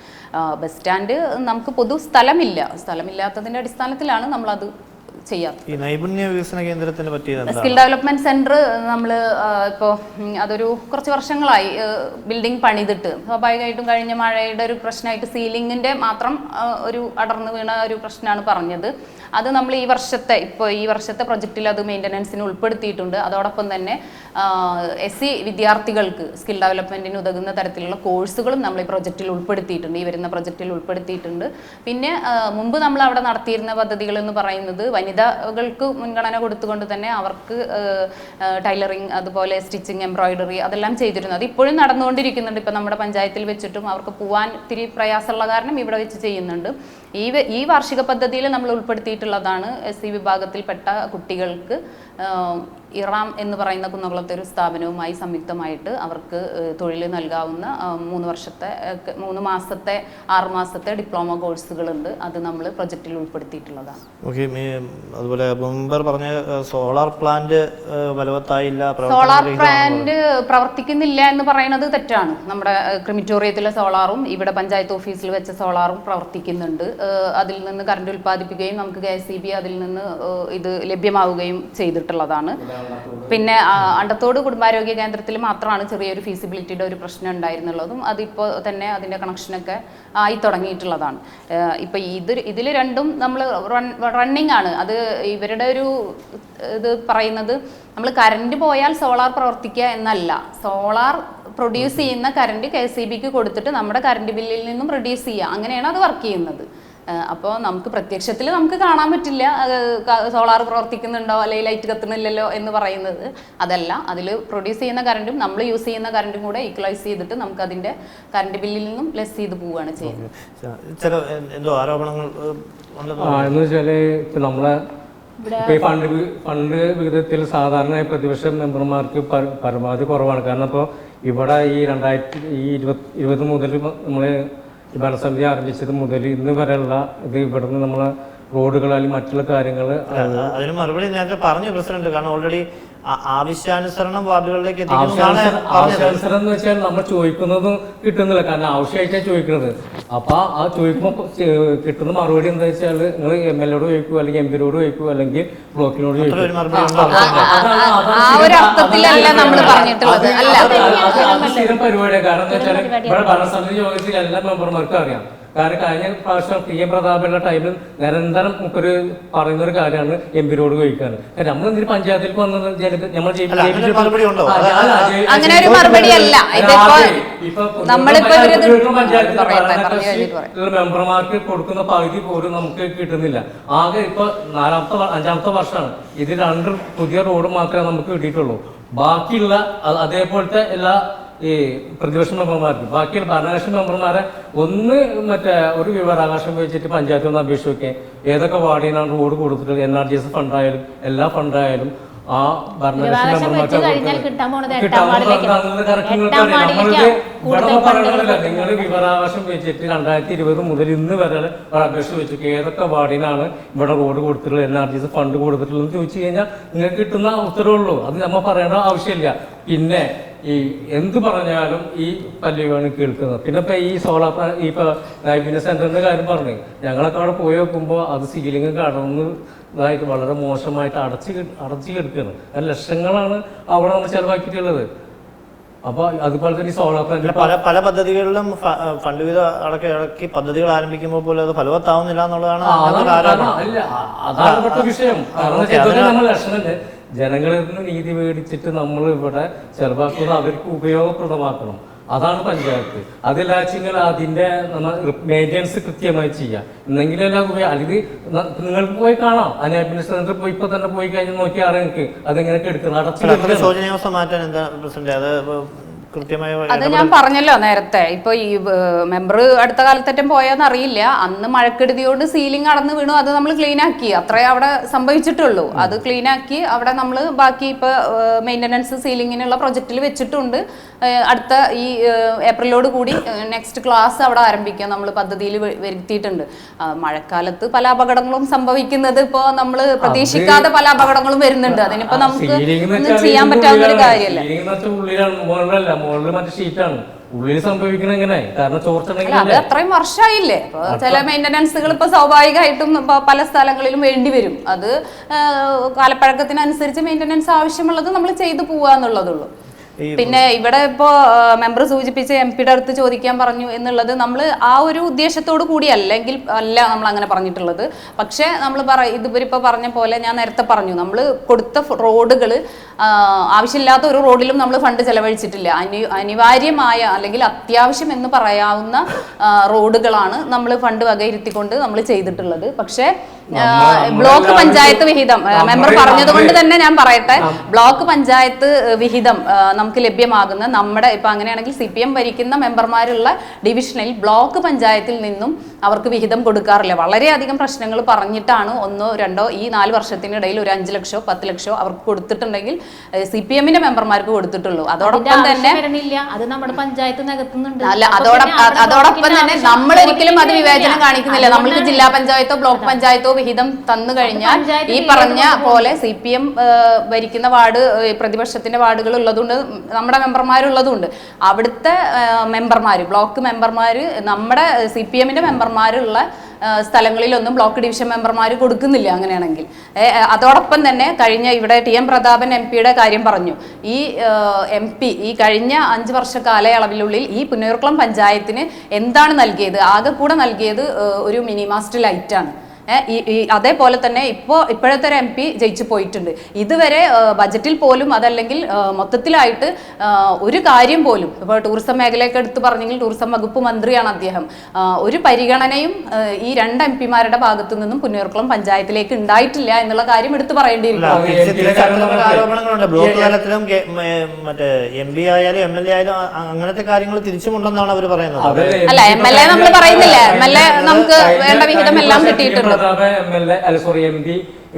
ബസ് സ്റ്റാൻഡ് നമുക്ക് പൊതു സ്ഥലമില്ലാത്തതിൻ്റെ അടിസ്ഥാനത്തിലാണ് നമ്മളത് ചെയ്യാം. ഈ നൈപുണ്യ വികസന കേന്ദ്രത്തിന് പറ്റിയത് സ്കിൽ ഡെവലപ്മെന്റ് സെന്റർ നമ്മൾ ഇപ്പോൾ അതൊരു കുറച്ച് വർഷങ്ങളായി ബിൽഡിംഗ് പണിതിട്ട്, സ്വാഭാവികമായിട്ടും കഴിഞ്ഞ മഴയുടെ ഒരു പ്രശ്നമായിട്ട് സീലിങ്ങിൻ്റെ മാത്രം ഒരു അടർന്നു വീണ ഒരു പ്രശ്നമാണ് പറഞ്ഞത്. അത് നമ്മൾ ഈ വർഷത്തെ പ്രൊജക്റ്റിൽ അത് മെയിൻ്റനൻസിന് ഉൾപ്പെടുത്തിയിട്ടുണ്ട്. അതോടൊപ്പം തന്നെ SC വിദ്യാർത്ഥികൾക്ക് സ്കിൽ ഡെവലപ്മെൻറ്റിന് ഉതകുന്ന തരത്തിലുള്ള കോഴ്സുകളും നമ്മൾ ഈ പ്രൊജക്റ്റിൽ ഉൾപ്പെടുത്തിയിട്ടുണ്ട്, ഈ വരുന്ന പ്രൊജക്റ്റിൽ ഉൾപ്പെടുത്തിയിട്ടുണ്ട്. പിന്നെ മുമ്പ് നമ്മൾ അവിടെ നടത്തിയിരുന്ന പദ്ധതികൾ എന്ന് പറയുന്നത് വനിതകൾക്ക് മുൻഗണന കൊടുത്തുകൊണ്ട് തന്നെ അവർക്ക് ടൈലറിങ്, അതുപോലെ സ്റ്റിച്ചിങ്, എംബ്രോയിഡറി അതെല്ലാം ചെയ്തിരുന്നു. അത് ഇപ്പോഴും നടന്നുകൊണ്ടിരിക്കുന്നുണ്ട്. ഇപ്പം നമ്മുടെ പഞ്ചായത്തിൽ വെച്ചിട്ടും അവർക്ക് പോകാൻ ഇത്തിരി പ്രയാസമുള്ള കാരണം ഇവിടെ വെച്ച് ചെയ്യുന്നുണ്ട്. ഈ വാർഷിക പദ്ധതിയിൽ നമ്മൾ ഉൾപ്പെടുത്തിയിട്ടുള്ളതാണ് SC വിഭാഗത്തിൽപ്പെട്ട കുട്ടികൾക്ക് ഇറാം എന്ന് പറയുന്ന കുന്നംകുളത്തെ ഒരു സ്ഥാപനവുമായി സംയുക്തമായിട്ട് അവർക്ക് തൊഴിൽ നൽകാവുന്ന 3 മാസത്തെ 6 മാസത്തെ ഡിപ്ലോമ കോഴ്സുകളുണ്ട്. അത് നമ്മൾ പ്രൊജക്റ്റിൽ ഉൾപ്പെടുത്തിയിട്ടുള്ളതാണ്. ഓക്കെ, അതുപോലെ മുമ്പർ പറഞ്ഞ സോളാർ പ്ലാന്റ് ഫലവത്തായില്ല, സോളാർ പ്ലാന്റ് പ്രവർത്തിക്കുന്നില്ല എന്ന് പറയുന്നത് തെറ്റാണ്. നമ്മുടെ ക്രിമിറ്റോറിയത്തിലെ സോളാറും ഇവിടെ പഞ്ചായത്ത് ഓഫീസിൽ വെച്ച സോളാറും പ്രവർത്തിക്കുന്നുണ്ട്. അതിൽ നിന്ന് കറണ്ട് ഉൽപ്പാദിപ്പിക്കുകയും നമുക്ക് KSEB അതിൽ നിന്ന് ഇത് ലഭ്യമാവുകയും ചെയ്തിട്ടുള്ളതാണ്. പിന്നെ അണ്ടത്തോട് കുടുംബാരോഗ്യ കേന്ദ്രത്തിൽ മാത്രമാണ് ചെറിയൊരു ഫീസിബിലിറ്റിയുടെ ഒരു പ്രശ്നം ഉണ്ടായിരുന്നുള്ളതും അതിപ്പോൾ തന്നെ അതിൻ്റെ കണക്ഷനൊക്കെ ആയി തുടങ്ങിയിട്ടുള്ളതാണ്. ഇപ്പം ഇതിൽ രണ്ടും നമ്മൾ റണ്ണിങ് ആണ്. അത് ഇവരുടെ ഒരു ഇത് പറയുന്നത് നമ്മൾ കറണ്ട് പോയാൽ സോളാർ പ്രവർത്തിക്കുക എന്നല്ല, സോളാർ പ്രൊഡ്യൂസ് ചെയ്യുന്ന കറണ്ട് KSEBക്ക് കൊടുത്തിട്ട് നമ്മുടെ കറണ്ട് ബില്ലിൽ നിന്നും റിഡ്യൂസ് ചെയ്യുക, അങ്ങനെയാണ് അത് വർക്ക് ചെയ്യുന്നത്. അപ്പോൾ നമുക്ക് പ്രത്യക്ഷത്തിൽ നമുക്ക് കാണാൻ പറ്റില്ല സോളാർ പ്രവർത്തിക്കുന്നുണ്ടോ അല്ലെങ്കിൽ ലൈറ്റ് കത്തുന്നില്ലല്ലോ എന്ന് പറയുന്നത്. അതല്ല, അതിൽ പ്രൊഡ്യൂസ് ചെയ്യുന്ന കറണ്ടും നമ്മൾ യൂസ് ചെയ്യുന്ന കറണ്ടും കൂടെ ഈക്വലൈസ് ചെയ്തിട്ട് നമുക്ക് അതിൻ്റെ കറണ്ട് ബില്ലിൽ നിന്നും ലെസ് ചെയ്ത് പോവുകയാണ് ചെയ്യുന്നത്. എന്ന് വെച്ചാൽ ഇപ്പം നമ്മളെ ഫണ്ട് വിഹിതത്തിൽ സാധാരണ പ്രതിപക്ഷ മെമ്പർമാർക്ക് പരമാവധി കുറവാണ്. കാരണം ഇപ്പോൾ ഇവിടെ ഈ 2020 മുതൽ നമ്മൾ ഭരണസമിതി ആരംഭിച്ചത് മുതൽ ഇന്ന് വരെയുള്ള ഇത് ഇവിടുന്ന് നമ്മളെ റോഡുകളായാലും മറ്റുള്ള കാര്യങ്ങൾ അതിന് മറുപടി നേരത്തെ പറഞ്ഞു പ്രസിഡന്റ്. കാരണം ഓൾറെഡി ആവശ്യാനുസരണം വാർഡുകളിലേക്ക് ആവശ്യാനുസരണം എന്ന് വെച്ചാൽ നമ്മൾ ചോദിക്കുന്നതും കിട്ടുന്നില്ല. കാരണം ആവശ്യമായിട്ടാണ് ചോദിക്കുന്നത്. അപ്പൊ ആ ചോദിക്കുമ്പോൾ കിട്ടുന്ന മറുപടി എന്താ വെച്ചാൽ നിങ്ങൾ MLA-യോട് ചോദിക്കൂ, അല്ലെങ്കിൽ MP-യോട് ചോദിക്കൂ, അല്ലെങ്കിൽ ബ്ലോക്കിനോട് ചോദിക്കൂ. സ്ഥിരം പരിപാടിയാണ്. കാരണം എന്താ വെച്ചാൽ ഇവിടെ ഭരണസമിതി യോഗത്തിൽ എല്ലാ മെമ്പർമാർക്കും അറിയാം. കാരണം കഴിഞ്ഞ പ്രാവശ്യം PM പ്രതാപുള്ള ടൈമിൽ നിരന്തരം നമുക്കൊരു പറയുന്ന ഒരു കാര്യമാണ് MP-യോട് ചോദിക്കാൻ. നമ്മൾ എന്തിന് പഞ്ചായത്തിൽ വന്നത് മെമ്പർമാർക്ക് കൊടുക്കുന്ന പകുതി പോലും നമുക്ക് കിട്ടുന്നില്ല. ആകെ ഇപ്പൊ 5ാമത്തെ വർഷമാണ്. ഇത് 2 പുതിയ റോഡ് മാത്രമേ നമുക്ക് കിട്ടിയിട്ടുള്ളൂ. ബാക്കിയുള്ള അതേപോലത്തെ എല്ലാ ഈ പ്രതിപക്ഷ മെമ്പർമാർക്ക് ബാക്കിയുള്ള ഭരണകക്ഷി മെമ്പർമാരെ ഒരു വിവരാവകാശം വെച്ചിട്ട് പഞ്ചായത്തിൽ ഒന്ന് അപേക്ഷിച്ച് ഏതൊക്കെ വാർഡിനാണ് റോഡ് കൊടുത്തിട്ട് NRGS ഫണ്ടായാലും എല്ലാ ഫണ്ടായാലും ആ ഭരണകക്ഷി മെമ്പർമാർക്ക് നിങ്ങൾ വിവരാവകാശം വെച്ചിട്ട് 2020 മുതൽ ഇന്ന് വരെ അപേക്ഷ വെച്ചിട്ട് ഏതൊക്കെ വാർഡിനാണ് ഇവിടെ റോഡ് കൊടുത്തിട്ടുള്ളത്, NRGS ഫണ്ട് കൊടുത്തിട്ടുള്ളതെന്ന് ചോദിച്ചു കഴിഞ്ഞാൽ നിങ്ങൾക്ക് കിട്ടുന്ന ഉത്തരവുള്ളൂ. അത് നമ്മൾ പറയേണ്ട ആവശ്യമില്ല. പിന്നെ ഈ എന്ത് പറഞ്ഞാലും ഈ പല്ലിയാണ് കേൾക്കുന്നത്. പിന്നെ ഇപ്പൊ ഈ സോളാർ ഇപ്പൊ നൈപുണ്യ സെന്ററിന്റെ കാര്യം പറഞ്ഞു, ഞങ്ങളൊക്കെ അവിടെ പോയി നോക്കുമ്പോൾ അത് സീലിംഗ് കടന്ന് ഇതായിട്ട് വളരെ മോശമായിട്ട് അടച്ചു കിടക്കുകയാണ്. ലക്ഷങ്ങളാണ് അവിടെ നമ്മൾ ചെലവാക്കിയിട്ടുള്ളത്. അപ്പോൾ അതുപോലെ തന്നെ ഈ സോളാർ പ്ലാന്റ് പല പദ്ധതികളിലും ഫണ്ട് വിധ ഇറക്കി പദ്ധതികൾ ആരംഭിക്കുമ്പോൾ പോലും അത് ഫലവത്താവുന്നില്ല എന്നുള്ളതാണ് ഞങ്ങളുടെ ആരോപണം. അതാണ് ഇവിടുത്തെ വിഷയം. കാരണം ഇതൊക്കെ നമ്മൾ ലക്ഷണമല്ലേ, ജനങ്ങളിൽ നിന്ന് നീതി മേടിച്ചിട്ട് നമ്മൾ ഇവിടെ ചെലവാക്കുന്നത് അവർക്ക് ഉപയോഗപ്രദമാക്കണം. അതാണ് പഞ്ചായത്ത്. അതിലാച്ചെങ്കിൽ അതിന്റെ മെയിൻ്റെനൻസ് കൃത്യമായി ചെയ്യാം. എന്നെങ്കിലും എല്ലാം അല്ലെങ്കിൽ നിങ്ങൾക്ക് പോയി കാണാം. അഡ്മിനിസ്ട്രേഷൻ സെന്ററിൽ പോയി ഇപ്പൊ തന്നെ പോയി കഴിഞ്ഞാൽ നോക്കിയാണ് നിങ്ങൾക്ക് അതെങ്ങനെയൊക്കെ എടുക്കുന്നത്. അടച്ചു ശോചനീയാവസ്ഥ മാറ്റാൻ എന്താ പ്രസിഡന്റ് അത് കൃത്യമായ അത് ഞാൻ പറഞ്ഞല്ലോ നേരത്തെ. ഇപ്പൊ ഈ മെമ്പർ അടുത്ത കാലത്തേറ്റം പോയെന്ന് അറിയില്ല, അന്ന് മഴക്കെടുതിയോട് സീലിംഗ് അടന്ന് വീണു, അത് നമ്മൾ ക്ലീൻ ആക്കി, അത്രേ അവിടെ സംഭവിച്ചിട്ടുള്ളൂ. അത് ക്ലീൻ ആക്കി അവിടെ നമ്മൾ ബാക്കി ഇപ്പൊ മെയിൻ്റനൻസ് സീലിങ്ങിനുള്ള പ്രൊജക്റ്റിൽ വെച്ചിട്ടുണ്ട്. അടുത്ത ഈ ഏപ്രിലോട് കൂടി നെക്സ്റ്റ് ക്ലാസ് അവിടെ ആരംഭിക്കാം നമ്മൾ പദ്ധതിയിൽ വരുത്തിയിട്ടുണ്ട്. മഴക്കാലത്ത് പല അപകടങ്ങളും സംഭവിക്കുന്നത് ഇപ്പോൾ നമ്മൾ പ്രതീക്ഷിക്കാതെ പല അപകടങ്ങളും വരുന്നുണ്ട്. അതിനിപ്പോ നമുക്ക് ഒന്നും ചെയ്യാൻ പറ്റാവുന്ന ഒരു കാര്യമല്ല. മുകളിൽ മറ്റേ ഷീറ്റാണ്, ഉള്ളിൽ സംഭവിക്കണം എങ്ങനെ? കാരണം ചോർച്ച അത് അത്രയും വർഷമായില്ലേ. ഇപ്പൊ ചില മെയിൻ്റനൻസുകൾ ഇപ്പൊ സ്വാഭാവികമായിട്ടും പല സ്ഥലങ്ങളിലും വേണ്ടി വരും. അത് കാലപ്പഴക്കത്തിനനുസരിച്ച് മെയിൻ്റനൻസ് ആവശ്യമുള്ളത് നമ്മൾ ചെയ്തു പോവാന്നുള്ളതുള്ളൂ. പിന്നെ ഇവിടെ ഇപ്പോ മെമ്പർ സൂചിപ്പിച്ച MP-യുടെ അടുത്ത് ചോദിക്കാൻ പറഞ്ഞു എന്നുള്ളത് നമ്മൾ ആ ഒരു ഉദ്ദേശത്തോടു കൂടി അല്ലെങ്കിൽ അല്ല നമ്മൾ അങ്ങനെ പറഞ്ഞിട്ടുള്ളത്. പക്ഷെ നമ്മൾ ഇതിപ്പോ പറഞ്ഞ പോലെ ഞാൻ നേരത്തെ പറഞ്ഞു, നമ്മൾ കൊടുത്ത റോഡുകൾ ആവശ്യമില്ലാത്ത ഒരു റോഡിലും നമ്മൾ ഫണ്ട് ചെലവഴിച്ചിട്ടില്ല. അനിവാര്യമായ അല്ലെങ്കിൽ അത്യാവശ്യം എന്ന് പറയാവുന്ന റോഡുകളാണ് നമ്മൾ ഫണ്ട് വകയിരുത്തിക്കൊണ്ട് നമ്മൾ ചെയ്തിട്ടുള്ളത്. പക്ഷേ ബ്ലോക്ക് പഞ്ചായത്ത് വിഹിതം മെമ്പർ പറഞ്ഞത് കൊണ്ട് തന്നെ ഞാൻ പറയട്ടെ, ബ്ലോക്ക് പഞ്ചായത്ത് വിഹിതം നമുക്ക് ലഭ്യമാകുന്ന നമ്മുടെ ഇപ്പൊ അങ്ങനെയാണെങ്കിൽ CPM ഭരിക്കുന്ന മെമ്പർമാരുള്ള ഡിവിഷനിൽ ബ്ലോക്ക് പഞ്ചായത്തിൽ നിന്നും അവർക്ക് വിഹിതം കൊടുക്കാറില്ല. വളരെയധികം പ്രശ്നങ്ങൾ പറഞ്ഞിട്ടാണ് 1, 2 ഈ 4 വർഷത്തിനിടയിൽ ഒരു 5 ലക്ഷമോ 10 ലക്ഷമോ അവർക്ക് കൊടുത്തിട്ടുണ്ടെങ്കിൽ CPM-ന്റെ മെമ്പർമാർക്ക് കൊടുത്തിട്ടുള്ളൂ. അതോടൊപ്പം തന്നെ അത് നമ്മുടെ പഞ്ചായത്ത് നികത്തുന്നുണ്ട്. അല്ല, അതോടൊപ്പം തന്നെ നമ്മൾ ഒരിക്കലും അത് വിവേചനം കാണിക്കുന്നില്ല. നമ്മൾക്ക് ജില്ലാ പഞ്ചായത്തോ ബ്ലോക്ക് പഞ്ചായത്തോ വിഹിതം തന്നു കഴിഞ്ഞാൽ ഈ പറഞ്ഞ പോലെ CPM ഭരിക്കുന്ന വാർഡ് പ്രതിപക്ഷത്തിന്റെ വാർഡുകൾ ഉള്ളതുകൊണ്ട് നമ്മുടെ മെമ്പർമാരുള്ളതുകൊണ്ട് അവിടുത്തെ മെമ്പർമാർ ബ്ലോക്ക് മെമ്പർമാർ നമ്മുടെ CPM-ന്റെ മെമ്പർമാരുള്ള സ്ഥലങ്ങളിലൊന്നും ബ്ലോക്ക് ഡിവിഷൻ മെമ്പർമാർ കൊടുക്കുന്നില്ല. അങ്ങനെയാണെങ്കിൽ അതോടൊപ്പം തന്നെ കഴിഞ്ഞ ഇവിടെ TM പ്രതാപൻ MP-യുടെ കാര്യം പറഞ്ഞു. ഈ MP ഈ കഴിഞ്ഞ 5 വർഷ കാലയളവിനുള്ളിൽ ഈ പുന്നയൂർക്കുളം പഞ്ചായത്തിന് എന്താണ് നൽകിയത്? ആകെ കൂടെ നൽകിയത് ഒരു മിനിമാസ്റ്റ് ലൈറ്റാണ്. അതേപോലെ തന്നെ ഇപ്പോഴത്തെ ഒരു MP ജയിച്ചു പോയിട്ടുണ്ട്. ഇതുവരെ ബജറ്റിൽ പോലും അതല്ലെങ്കിൽ മൊത്തത്തിലായിട്ട് ഒരു കാര്യം പോലും, ഇപ്പോൾ ടൂറിസം മേഖലയൊക്കെ എടുത്ത് പറഞ്ഞെങ്കിൽ ടൂറിസം വകുപ്പ് മന്ത്രിയാണ് അദ്ദേഹം, ഒരു പരിഗണനയും ഈ 2 MP-മാരുടെ ഭാഗത്തു നിന്നും പുന്നയൂർക്കുളം പഞ്ചായത്തിലേക്ക് ഉണ്ടായിട്ടില്ല എന്നുള്ള കാര്യം എടുത്തു പറയേണ്ടിയിരിക്കുന്നു. ബ്ലോക്ക് തലത്തിലും മറ്റേ MP ആയാലും MLA ആയാലും അങ്ങനത്തെ കാര്യങ്ങൾ തിരിച്ചുമുണ്ടെന്നാണ് അവർ പറയുന്നത്. അല്ല, MLA നമ്മൾ പറയുന്നില്ല. MLA നമുക്ക് വേണ്ട വിഹിതം എല്ലാം കിട്ടിയിട്ടുണ്ട്. MP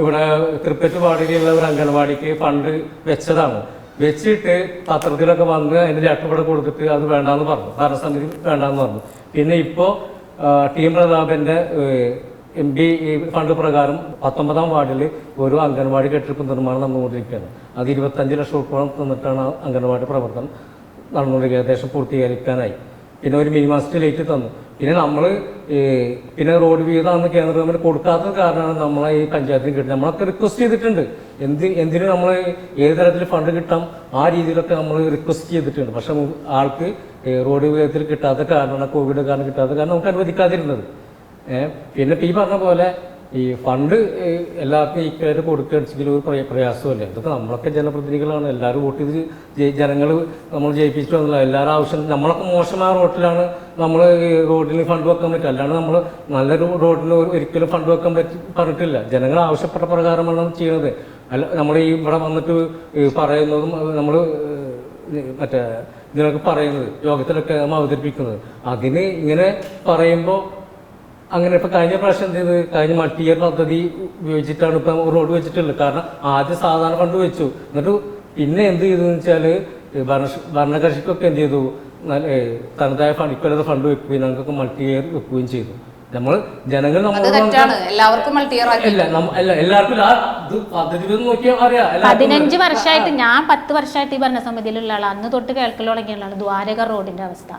ഇവിടെ ക്രിക്കറ്റ് വാർഡിലുള്ള ഒരു അംഗൻവാടിക്ക് ഫണ്ട് വെച്ചതാണ്. വെച്ചിട്ട് പത്രത്തിലൊക്കെ വന്ന് അതിന്റെ ചട്ടുപടം കൊടുത്തിട്ട് അത് വേണ്ടാന്ന് പറഞ്ഞു, ഭരണസമിതി വേണ്ടാന്ന് പറഞ്ഞു. പിന്നെ ഇപ്പോൾ TM പ്രതാപന്റെ MP ഫണ്ട് പ്രകാരം 19-ാം വാർഡിൽ ഒരു അംഗൻവാടി കെട്ടിടപ്പ് നിർമ്മാണം നടന്നുകൊണ്ടിരിക്കുകയാണ്. അത് 25 ലക്ഷം രൂപ തന്നിട്ടാണ് അംഗൻവാടി പ്രവർത്തനം നടന്നുകൊണ്ടിരിക്കുക. ഏകദേശം പൂർത്തീകരിക്കാനായി. പിന്നെ ഒരു മിനിമാസ്റ്റ് ലൈറ്റ് തന്നു. പിന്നെ റോഡ് വീതമാണ് കേന്ദ്ര ഗവൺമെന്റ് കൊടുക്കാത്തത് കാരണമാണ് നമ്മളെ ഈ പഞ്ചായത്തിന് കിട്ടുന്നത്. നമ്മളൊക്കെ റിക്വസ്റ്റ് ചെയ്തിട്ടുണ്ട്, എന്തിനു നമ്മൾ ഏത് തരത്തിൽ ഫണ്ട് കിട്ടാം ആ രീതിയിലൊക്കെ നമ്മൾ റിക്വസ്റ്റ് ചെയ്തിട്ടുണ്ട്. പക്ഷെ ആൾക്ക് റോഡ് വീതത്തിൽ കിട്ടാത്ത കാരണമാണ്, കോവിഡ് കാരണം കിട്ടാത്ത കാരണം നമുക്ക് അനുവദിക്കാതിരുന്നത്. പിന്നെ ഈ പറഞ്ഞ പോലെ ഈ ഫണ്ട് എല്ലാവർക്കും ഈക്വലായിട്ട് കൊടുക്കുകയാണെങ്കിൽ ഒരു പ്രയാസമല്ലേ. ഇതൊക്കെ നമ്മളൊക്കെ ജനപ്രതിനിധികളാണ്, എല്ലാവരും വോട്ട് ചെയ്ത് ജനങ്ങൾ നമ്മൾ ജയിപ്പിച്ചു വന്നില്ല. എല്ലാവരും ആവശ്യം നമ്മളൊക്കെ മോശമായ റോട്ടിലാണ് നമ്മൾ റോഡിന് ഫണ്ട് വെക്കാൻ പറ്റും. അല്ലാണ്ട് നമ്മൾ നല്ലൊരു റോഡിന് ഒരിക്കലും ഫണ്ട് വെക്കാൻ പറഞ്ഞിട്ടില്ല. ജനങ്ങൾ ആവശ്യപ്പെട്ട പ്രകാരമാണ് ചെയ്യുന്നത്. അല്ല നമ്മൾ ഈ ഇവിടെ വന്നിട്ട് പറയുന്നതും നമ്മൾ മറ്റേ ഇതിനൊക്കെ പറയുന്നത് യോഗത്തിലൊക്കെ നമ്മൾ അവതരിപ്പിക്കുന്നത് അതിന് ഇങ്ങനെ പറയുമ്പോൾ അങ്ങനെ ഇപ്പം കഴിഞ്ഞ പ്രാവശ്യം എന്ത് ചെയ്ത് കഴിഞ്ഞ മൾട്ടി-ഇയർ പദ്ധതി ഉപയോഗിച്ചിട്ടാണ് ഇപ്പം റോഡ് വെച്ചിട്ടുള്ളത്. കാരണം ആദ്യം സാധാരണ ഫണ്ട് വെച്ചു, എന്നിട്ട് പിന്നെ എന്ത് ചെയ്തെന്ന് വെച്ചാൽ ഭരണകക്ഷിക്കൊക്കെ എന്ത് ചെയ്തു, തനതായ ഫണ്ട് ഇക്കൊല്ലത്തെ ഫണ്ട് വെക്കുകയും ഞങ്ങൾക്കൊക്കെ മൾട്ടി-ഇയർ വെക്കുകയും ചെയ്തു. നമ്മൾ ജനങ്ങൾ എല്ലാവർക്കും എല്ലാവർക്കും പദ്ധതി നോക്കിയാൽ അറിയാം. 15 വർഷമായിട്ട് ഞാൻ 10 വർഷമായിട്ട് ഈ ഭരണസമിതിയിലുള്ള ആളാണ്. അന്ന് തൊട്ട് കേൾക്കൽ തുടങ്ങിയുള്ളതാണ് ദ്വാരക റോഡിന്റെ അവസ്ഥ.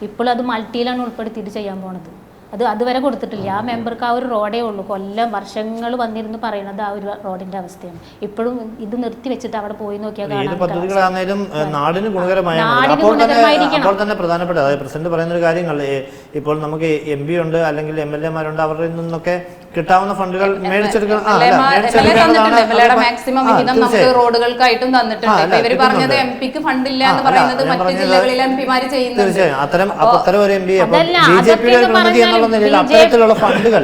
ഇപ്പോൾ അത് മൾട്ടിയിലാണ് ഉൾപ്പെടുത്തിയിട്ട് ചെയ്യാൻ പോണത്. അത് അതുവരെ കൊടുത്തിട്ടില്ല. ആ മെമ്പർക്ക് ആ ഒരു റോഡേ ഉള്ളൂ. കൊല്ലം വർഷങ്ങൾ വന്നിരുന്ന് പറയുന്നത് ആ ഒരു റോഡിന്റെ അവസ്ഥയാണ്. ഇപ്പോഴും ഇത് നിർത്തി വെച്ചിട്ട് അവിടെ പോയി നോക്കിയാൽ നാടിന് ഗുണകരമായ അപ്പോൾ തന്നെ പ്രധാനപ്പെട്ട അതായത് പ്രസിഡന്റ് പറയുന്ന ഒരു കാര്യങ്ങൾ ഇപ്പോൾ നമുക്ക് MP ഉണ്ട് അല്ലെങ്കിൽ MLA മാരുണ്ട്, അവരിൽ നിന്നൊക്കെ കിട്ടാവുന്ന ഫണ്ടുകൾ മേടിച്ചെടുക്കണം. മാക്സിമം വിഹിതം നമുക്ക് റോഡുകൾക്കായിട്ടും തന്നിട്ടുണ്ട്. ഇവര് പറഞ്ഞത് MP-ക്ക് ഫണ്ട് ഇല്ല എന്ന് പറയുന്നത് മറ്റു ജില്ലകളിലെ MP-മാര് ചെയ്യുന്നത്. അത്തരം ഒരു MP BJP-യുടെ പ്രതിനിധി എന്നുള്ള നിലയിൽ അത്തരത്തിലുള്ള ഫണ്ടുകൾ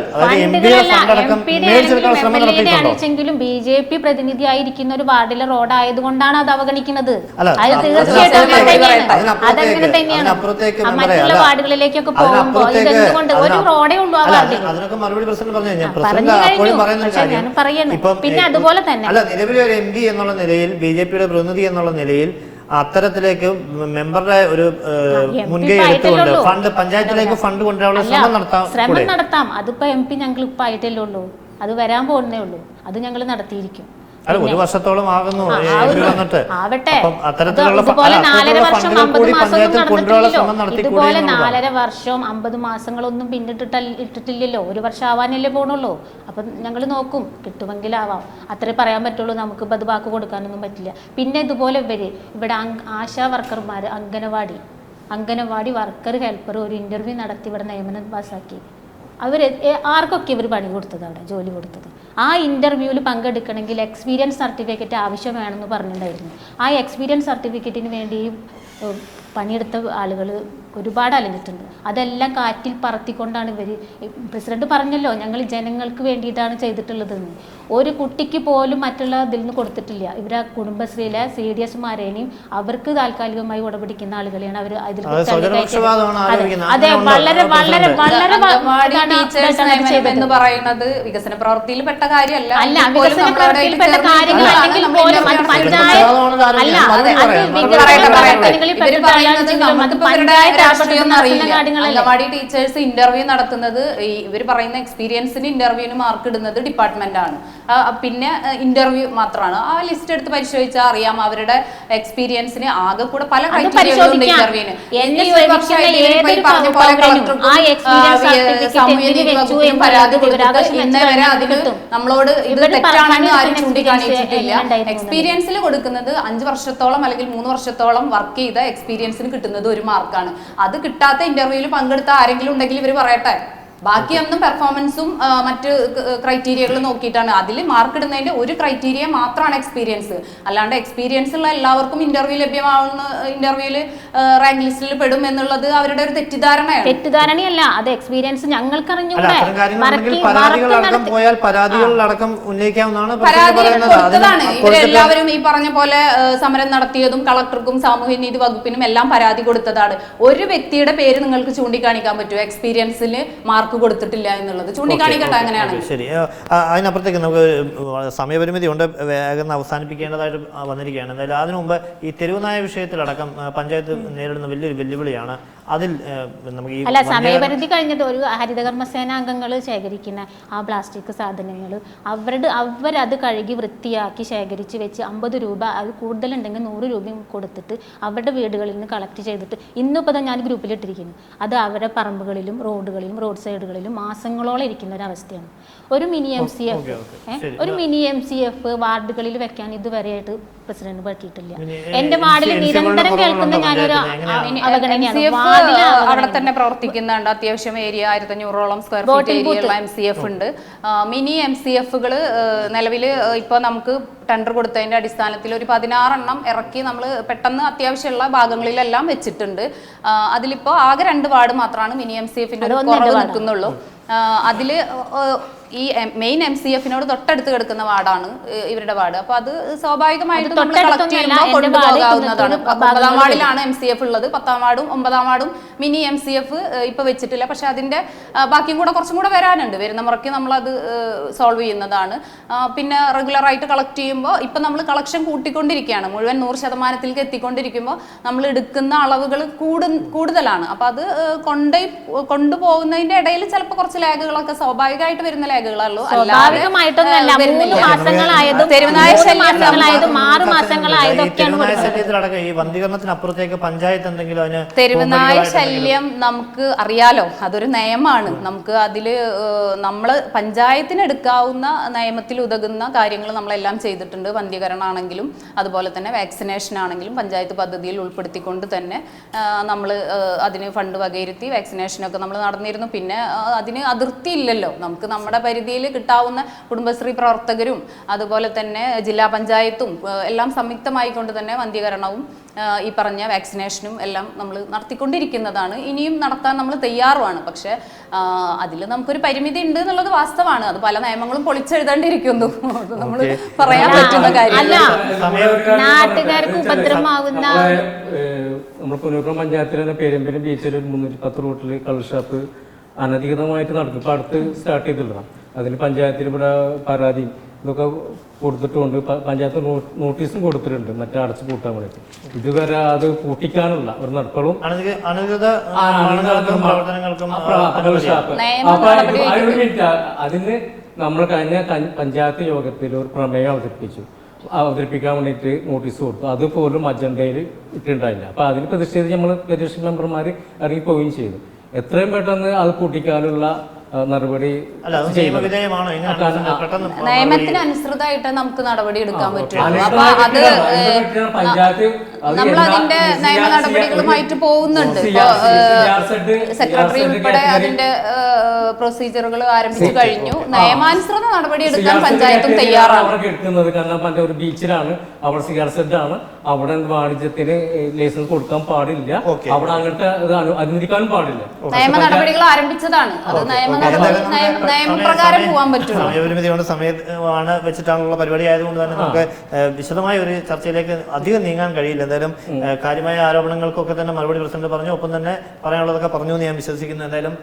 ാണെങ്കിലും BJP പ്രതിനിധിയായിരിക്കുന്ന ഒരു വാർഡിലെ റോഡ് ആയതുകൊണ്ടാണ് അത് അവഗണിക്കുന്നത്. അത് തീർച്ചയായിട്ടും അതങ്ങനെ തന്നെയാണ്. മറ്റുള്ള വാർഡുകളിലേക്കൊക്കെ പോകുമ്പോൾ ഇതെന്തുകൊണ്ട് ഒരു റോഡേ ഉള്ളൂ ആ വാർഡിൽ. അതിനൊക്കെ മറുപടി പ്രസിഡന്റ് പറഞ്ഞു ഞാൻ പറയുന്നു. പിന്നെ അതുപോലെ തന്നെ നിലവിലെ ഒരു MP എന്നുള്ള നിലയിൽ BJP-യുടെ പ്രതിനിധി എന്നുള്ള നിലയിൽ അത്തരത്തിലേക്ക് മെമ്പറുടെ ഒരു മുൻകൈ എടുത്തുകൊണ്ട് ഫണ്ട് പഞ്ചായത്തിലേക്ക് ഫണ്ട് കൊണ്ടുവരാനുള്ള ശ്രമം നടത്താം. അതിപ്പോ MP ഞങ്ങൾ ഇപ്പൊ ആയിട്ടല്ലേ ഉള്ളൂ, അത് വരാൻ പോകുന്നേ ഉള്ളൂ. അത് ഞങ്ങൾ നടത്തിയിരിക്കും. ഒരു വർഷത്തോളം ആകുന്നു ആവട്ടെ. ഇതുപോലെ 4.5 വർഷം 50 മാസമൊന്നും നടന്നിട്ടില്ലല്ലോ. ഇതുപോലെ 4.5 വർഷം 50 മാസങ്ങളൊന്നും ഇട്ടിട്ടില്ലല്ലോ. ഒരു വർഷം ആവാനല്ലേ പോണുള്ളൂ. അപ്പം ഞങ്ങൾ നോക്കും, കിട്ടുമെങ്കിലാവാം, അത്രേ പറയാൻ പറ്റുള്ളൂ. നമുക്കിപ്പോൾ അത് വാക്ക് കൊടുക്കാനൊന്നും പറ്റില്ല. പിന്നെ ഇതുപോലെ ഇവിടെ ആശാ വർക്കർമാർ, അംഗനവാടി വർക്കർ, ഹെൽപ്പർ ഒരു ഇന്റർവ്യൂ നടത്തി ഇവിടെ നിയമനം പാസ്സാക്കി. ആർക്കൊക്കെ ഇവർ പണി കൊടുത്തത്, അവിടെ ജോലി കൊടുത്തത്. ആ ഇൻ്റർവ്യൂവിൽ പങ്കെടുക്കണമെങ്കിൽ എക്സ്പീരിയൻസ് സർട്ടിഫിക്കറ്റ് ആവശ്യം വേണമെന്ന് പറഞ്ഞിട്ടുണ്ടായിരുന്നു. ആ എക്സ്പീരിയൻസ് സർട്ടിഫിക്കറ്റിന് വേണ്ടി പണിയെടുത്ത ആളുകൾ ഒരുപാട് അലഞ്ഞിട്ടുണ്ട്. അതെല്ലാം കാറ്റിൽ പറത്തിക്കൊണ്ടാണ് പ്രസിഡന്റ് പറഞ്ഞല്ലോ, ഞങ്ങൾ ജനങ്ങൾക്ക് വേണ്ടിയിട്ടാണ് ചെയ്തിട്ടുള്ളതെന്ന്. ഒരു കുട്ടിക്ക് പോലും മറ്റുള്ള ഇതിൽ നിന്ന് കൊടുത്തിട്ടില്ല. ഇവരെ കുടുംബശ്രീയിലെ CDS-മാരേനെയും അവർക്ക് താൽക്കാലികമായി ഉടപിടിക്കുന്ന ആളുകളെയാണ് അവർ അതിൽ. അതെ, വളരെ വളരെ വളരെ എന്ന് പറയുന്നത് വികസന പ്രവൃത്തിയിൽ പെട്ട കാര്യമല്ല. അല്ല, വികസന പ്രവൃത്തിയിൽപ്പെട്ട കാര്യങ്ങൾ അല്ലെങ്കിൽ പോലും പഞ്ചായത്ത് അല്ല, അത് വികസനങ്ങളിൽ അംഗൻവാടി ടീച്ചേഴ്സ് ഇന്റർവ്യൂ നടത്തുന്നത്, ഇവർ പറയുന്ന എക്സ്പീരിയൻസിന് ഇന്റർവ്യൂവിന് മാർക്ക് ഇടുന്നത് ഡിപ്പാർട്ട്മെന്റ് ആണ്. പിന്നെ ഇന്റർവ്യൂ മാത്രമാണ്. ആ ലിസ്റ്റ് എടുത്ത് പരിശോധിച്ചാൽ അറിയാം അവരുടെ എക്സ്പീരിയൻസിന് ആകെ കൂടെ പല ക്രൈറ്റീരിയകളുണ്ട് ഇന്റർവ്യൂവിന്. ഇന്നേവരെ അതിന് നമ്മളോട് ഇത് തെറ്റാണെന്ന് ആരും ചൂണ്ടിക്കാണിച്ചിട്ടില്ല. എക്സ്പീരിയൻസിൽ കൊടുക്കുന്നത് 5 വർഷത്തോളം അല്ലെങ്കിൽ 3 വർഷത്തോളം വർക്ക് ചെയ്ത എക്സ്പീരിയൻസിന് കിട്ടുന്നത് 1 മാർക്കാണ്. അത് കിട്ടാത്ത ഇന്റർവ്യൂവിൽ പങ്കെടുത്ത ആരെങ്കിലും ഉണ്ടെങ്കിൽ ഇവർ പറയട്ടെ. ബാക്കിയൊന്നും പെർഫോമൻസും മറ്റ് ക്രൈറ്റീരിയകൾ നോക്കിയിട്ടാണ്. അതിൽ മാർക്ക് ഇടുന്നതിന്റെ ഒരു ക്രൈറ്റീരിയ മാത്രമാണ് എക്സ്പീരിയൻസ്. അല്ലാണ്ട് എക്സ്പീരിയൻസ് ഉള്ള എല്ലാവർക്കും ഇന്റർവ്യൂ ലഭ്യമാവുന്ന, ഇന്റർവ്യൂവിൽ റാങ്ക് ലിസ്റ്റിൽ പെടും എന്നുള്ളത് അവരുടെ ഒരു തെറ്റിദ്ധാരണയല്ല. അത് എക്സ്പീരിയൻസ് ഞങ്ങൾക്ക് അറിഞ്ഞുകൂടെ. കൊടുത്തതാണ്. ഇവരെല്ലാവരും ഈ പറഞ്ഞ പോലെ സമരം നടത്തിയതും കളക്ടർക്കും സാമൂഹ്യനീതി വകുപ്പിനും എല്ലാം പരാതി കൊടുത്തതാണ്. ഒരു വ്യക്തിയുടെ പേര് നിങ്ങൾക്ക് ചൂണ്ടിക്കാണിക്കാൻ പറ്റുമോ എക്സ്പീരിയൻസിന് മാർക്ക് കൊടുത്തിട്ടില്ല എന്നുള്ളത്? ചൂണ്ടിക്കാണിക്കട്ടെ. അങ്ങനെയാണ്. ശരി, അതിനപ്പുറത്തേക്ക് നമുക്ക് സമയപരിമിതി ഉണ്ട്, വേഗം അവസാനിപ്പിക്കേണ്ടതായിട്ട് വന്നിരിക്കുകയാണ്. എന്തായാലും അതിനു മുമ്പ് ഈ തെരുവുനായ വിഷയത്തിലടക്കം പഞ്ചായത്ത് നേരിടുന്ന വലിയൊരു വെല്ലുവിളിയാണ്. അതിൽ നമുക്ക് അല്ല, സമയപരിധി കഴിഞ്ഞിട്ട് ഒരു ഹരിതകർമ്മസേന അംഗങ്ങൾ ശേഖരിക്കുന്ന ആ പ്ലാസ്റ്റിക് സാധനങ്ങൾ അവരത് കഴുകി വൃത്തിയാക്കി ശേഖരിച്ച് വെച്ച് 50 രൂപ, അത് കൂടുതലുണ്ടെങ്കിൽ 100 രൂപയും കൊടുത്തിട്ട് അവരുടെ വീടുകളിൽ നിന്ന് കളക്ട് ചെയ്തിട്ട് ഇന്നിപ്പോൾ ഞാൻ ഗ്രൂപ്പിലിട്ടിരിക്കുന്നു. അത് അവരുടെ പറമ്പുകളിലും റോഡുകളിലും റോഡ് സൈഡുകളിലും മാസങ്ങളോളം ഇരിക്കുന്ന ഒരു അവസ്ഥയാണ്. ഒരു മിനി MCF വാർഡുകളിൽ വെക്കാൻ ഇതുവരെയായിട്ട് പ്രസിഡന്റ് പറ്റിയിട്ടില്ല. എന്റെ വാർഡിൽ നിരന്തരം കേൾക്കുന്ന ഞാനൊരു അവഗണനയാണ്. അവിടെ തന്നെ പ്രവർത്തിക്കുന്നുണ്ട്. അത്യാവശ്യം ഏരിയ 1500ഓളം സ്ക്വയർ ഫീറ്റ് ഏരിയയുള്ള MCF ഉണ്ട്. മിനി MCFകൾ നിലവിൽ ഇപ്പോൾ നമുക്ക് ടെൻഡർ കൊടുത്തതിന്റെ അടിസ്ഥാനത്തിൽ ഒരു 16 എണ്ണം ഇറക്കി നമ്മൾ പെട്ടെന്ന് അത്യാവശ്യമുള്ള ഭാഗങ്ങളിലെല്ലാം വെച്ചിട്ടുണ്ട്. അതിലിപ്പോൾ ആകെ 2 വാർഡ് മാത്രമാണ് മിനി MCFന്റെ ഒരു കുറവ് നിൽക്കുന്നുള്ളൂ. അതിൽ ഈ മെയിൻ MCFനോട് തൊട്ടടുത്ത് കിടക്കുന്ന വാർഡാണ് ഇവരുടെ വാർഡ്. അപ്പൊ അത് സ്വാഭാവികമായിട്ടും നമ്മൾ കളക്ട് ചെയ്യുമ്പോൾ കൊണ്ടുപോകാവുന്നതാണ്. 9ാം വാർഡിലാണ് MCF ഉള്ളത്. 10ാം വാർഡും 9ാം വാർഡും മിനി MCF ഇപ്പൊ വെച്ചിട്ടില്ല. പക്ഷെ അതിന്റെ ബാക്കിയും കൂടെ കുറച്ചും കൂടെ വരാനുണ്ട്. വരുന്ന മുറയ്ക്ക് നമ്മളത് സോൾവ് ചെയ്യുന്നതാണ്. പിന്നെ റെഗുലർ ആയിട്ട് കളക്ട് ചെയ്യുമ്പോൾ ഇപ്പൊ നമ്മൾ കളക്ഷൻ കൂട്ടിക്കൊണ്ടിരിക്കുകയാണ്. മുഴുവൻ 100% എത്തിക്കൊണ്ടിരിക്കുമ്പോൾ നമ്മൾ എടുക്കുന്ന അളവുകൾ കൂടുതലാണ്. അപ്പൊ അത് കൊണ്ടുപോകുന്നതിന്റെ ഇടയിൽ ചിലപ്പോൾ കുറച്ച് ലാഗുകളൊക്കെ സ്വാഭാവികമായിട്ട് വരുന്ന ലാഗ് രേഖകളുള്ളൂ. സ്വാഭാവികമായിട്ടൊന്നുമല്ല, 3 മാസങ്ങളായതും തെരുവുനായ മാസങ്ങളായതും 6 മാസങ്ങളായതൊക്കെയാണ്. ശല്യത്തിലടക്കം ഈ വന്ധീകരണത്തിനപ്പുറത്തേക്ക് പഞ്ചായത്ത് എന്തെങ്കിലും അതിന് തെരുവുനായ ശല്യം നമുക്ക് അറിയാലോ, അതൊരു നിയമമാണ്. നമുക്ക് അതിൽ നമ്മൾ പഞ്ചായത്തിന് എടുക്കാവുന്ന നിയമത്തിൽ ഉതകുന്ന കാര്യങ്ങൾ നമ്മളെല്ലാം ചെയ്തിട്ടുണ്ട്. വന്ധ്യകരണമാണെങ്കിലും അതുപോലെ തന്നെ വാക്സിനേഷൻ ആണെങ്കിലും പഞ്ചായത്ത് പദ്ധതിയിൽ ഉൾപ്പെടുത്തിക്കൊണ്ട് തന്നെ നമ്മൾ അതിന് ഫണ്ട് വകയിരുത്തി വാക്സിനേഷനൊക്കെ നമ്മൾ നടന്നിരുന്നു. പിന്നെ അതിന് അതിർത്തി ഇല്ലല്ലോ, നമുക്ക് നമ്മുടെ പരിധിയിൽ കിട്ടാവുന്ന കുടുംബശ്രീ പ്രവർത്തകരും അതുപോലെ തന്നെ ജില്ലാ പഞ്ചായത്തും എല്ലാം സംയുക്തമായിക്കൊണ്ട് തന്നെ വന്ധ്യകരണവും ഈ പറഞ്ഞ വാക്സിനേഷനും എല്ലാം നമ്മൾ നടത്തിക്കൊണ്ടിരിക്കുന്നതാണ്. ഇനിയും നടത്താൻ നമ്മൾ തയ്യാറുമാണ്. പക്ഷെ അതിൽ നമുക്കൊരു പരിമിതി ഉണ്ട് എന്നുള്ളത് വാസ്തവമാണ്. അത് പല നിയമങ്ങളും പൊളിച്ചെഴുതേണ്ടിയിരിക്കുന്നു, നമ്മൾ പറയാൻ പറ്റുന്ന കാര്യമല്ല. നാട്ടുകാർക്ക് ഉപദ്രവമാകുന്ന നമ്മൾ പുനൂർക്കുളം പഞ്ചായത്തിൽ തന്നെ പെരുമ്പലും ബീച്ചിൽ ഒരു 310 റൂട്ടിൽ കള്ളുഷാപ്പ് അനധികൃതമായിട്ട് നടക്കും. ഇപ്പം അടുത്ത് സ്റ്റാർട്ട് ചെയ്തിട്ടുള്ളതാണ്. അതിന് പഞ്ചായത്തിൽ ഇവിടെ പരാതിയും ഇതൊക്കെ കൊടുത്തിട്ടുണ്ട്. പഞ്ചായത്ത് നോട്ടീസും കൊടുത്തിട്ടുണ്ട് മറ്റേ അടച്ചു പൂട്ടാൻ വേണ്ടി. ഇതുവരെ അത് പൂട്ടിക്കാനുള്ള ഒരു നടപ്പളും അതിന് നമ്മൾ കഴിഞ്ഞ പഞ്ചായത്ത് യോഗത്തിൽ ഒരു പ്രമേയം അവതരിപ്പിക്കാൻ വേണ്ടിയിട്ട് നോട്ടീസ് കൊടുത്തു. അതുപോലും അജണ്ടയിൽ ഇട്ടുണ്ടായില്ല. അപ്പോൾ അതിന് പ്രതിഷേധിച്ച് നമ്മൾ പ്രതിപക്ഷ മെമ്പർമാർ ഇറങ്ങിപ്പോവുകയും ചെയ്തു. എത്രയും പെട്ടെന്ന് അത് പൂട്ടിക്കാനുള്ള നടപടി നിയമത്തിനനുസൃതമായിട്ട് നമുക്ക് നടപടി എടുക്കാൻ പറ്റുള്ളൂ. അപ്പൊ അത് നമ്മൾ അതിന്റെ നിയമ നടപടികളുമായിട്ട് പോകുന്നുണ്ട്. സെക്രട്ടറി ഉൾപ്പെടെ അതിന്റെ പ്രൊസീജിയറുകൾ ആരംഭിച്ചു കഴിഞ്ഞു. നിയമാനുസൃത നടപടി എടുക്കാൻ പഞ്ചായത്തും തയ്യാറാണ്. എടുക്കുന്നത് കാരണം ഒരു ബീച്ചിലാണ്, അവിടെ സിയാർസെഡാണ്, അവിടെ വാണിജ്യത്തിന് ലൈസൻസ് കൊടുക്കാൻ പാടില്ല, അവിടെ അങ്ങനത്തെ അനുവദിക്കാനും പാടില്ല. നിയമ നടപടികൾ ആരംഭിച്ചതാണ്. അത് നിയമപ്രകാരം പോകാൻ പറ്റും. സമയപരിമിതിയുടെ സമയമാണ് വെച്ചിട്ടാണുള്ള പരിപാടി ആയതുകൊണ്ട് തന്നെ നമുക്ക് വിശദമായ ഒരു ചർച്ചയിലേക്ക് അധികം നീങ്ങാൻ കഴിയില്ല. എന്തായാലും കാര്യമായ ആരോപണങ്ങൾക്കൊക്കെ തന്നെ മറുപടി പ്രസിഡന്റ് പറഞ്ഞു. ഒപ്പം തന്നെ പറയാനുള്ളതൊക്കെ പറഞ്ഞു എന്ന് ഞാൻ വിശ്വസിക്കുന്നു. എന്തായാലും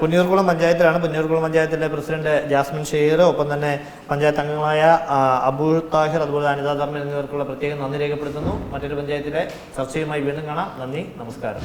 പുന്നയൂർക്കുളം പഞ്ചായത്തിലാണ്. പുന്നയൂർക്കുളം പഞ്ചായത്തിലെ പ്രസിഡന്റ് ജാസ്മിൻ ഷെഹീർ, ഒപ്പം തന്നെ പഞ്ചായത്ത് അംഗങ്ങളായ അബു താഹിർ, അതുപോലെ അനിത ധർമ്മൻ എന്നിവർക്കുള്ള പ്രത്യേകം നന്ദി രേഖപ്പെടുത്തുന്നു. മറ്റൊരു പഞ്ചായത്തിലെ ചർച്ചയുമായി വീണ്ടും കാണാം. നന്ദി, നമസ്കാരം.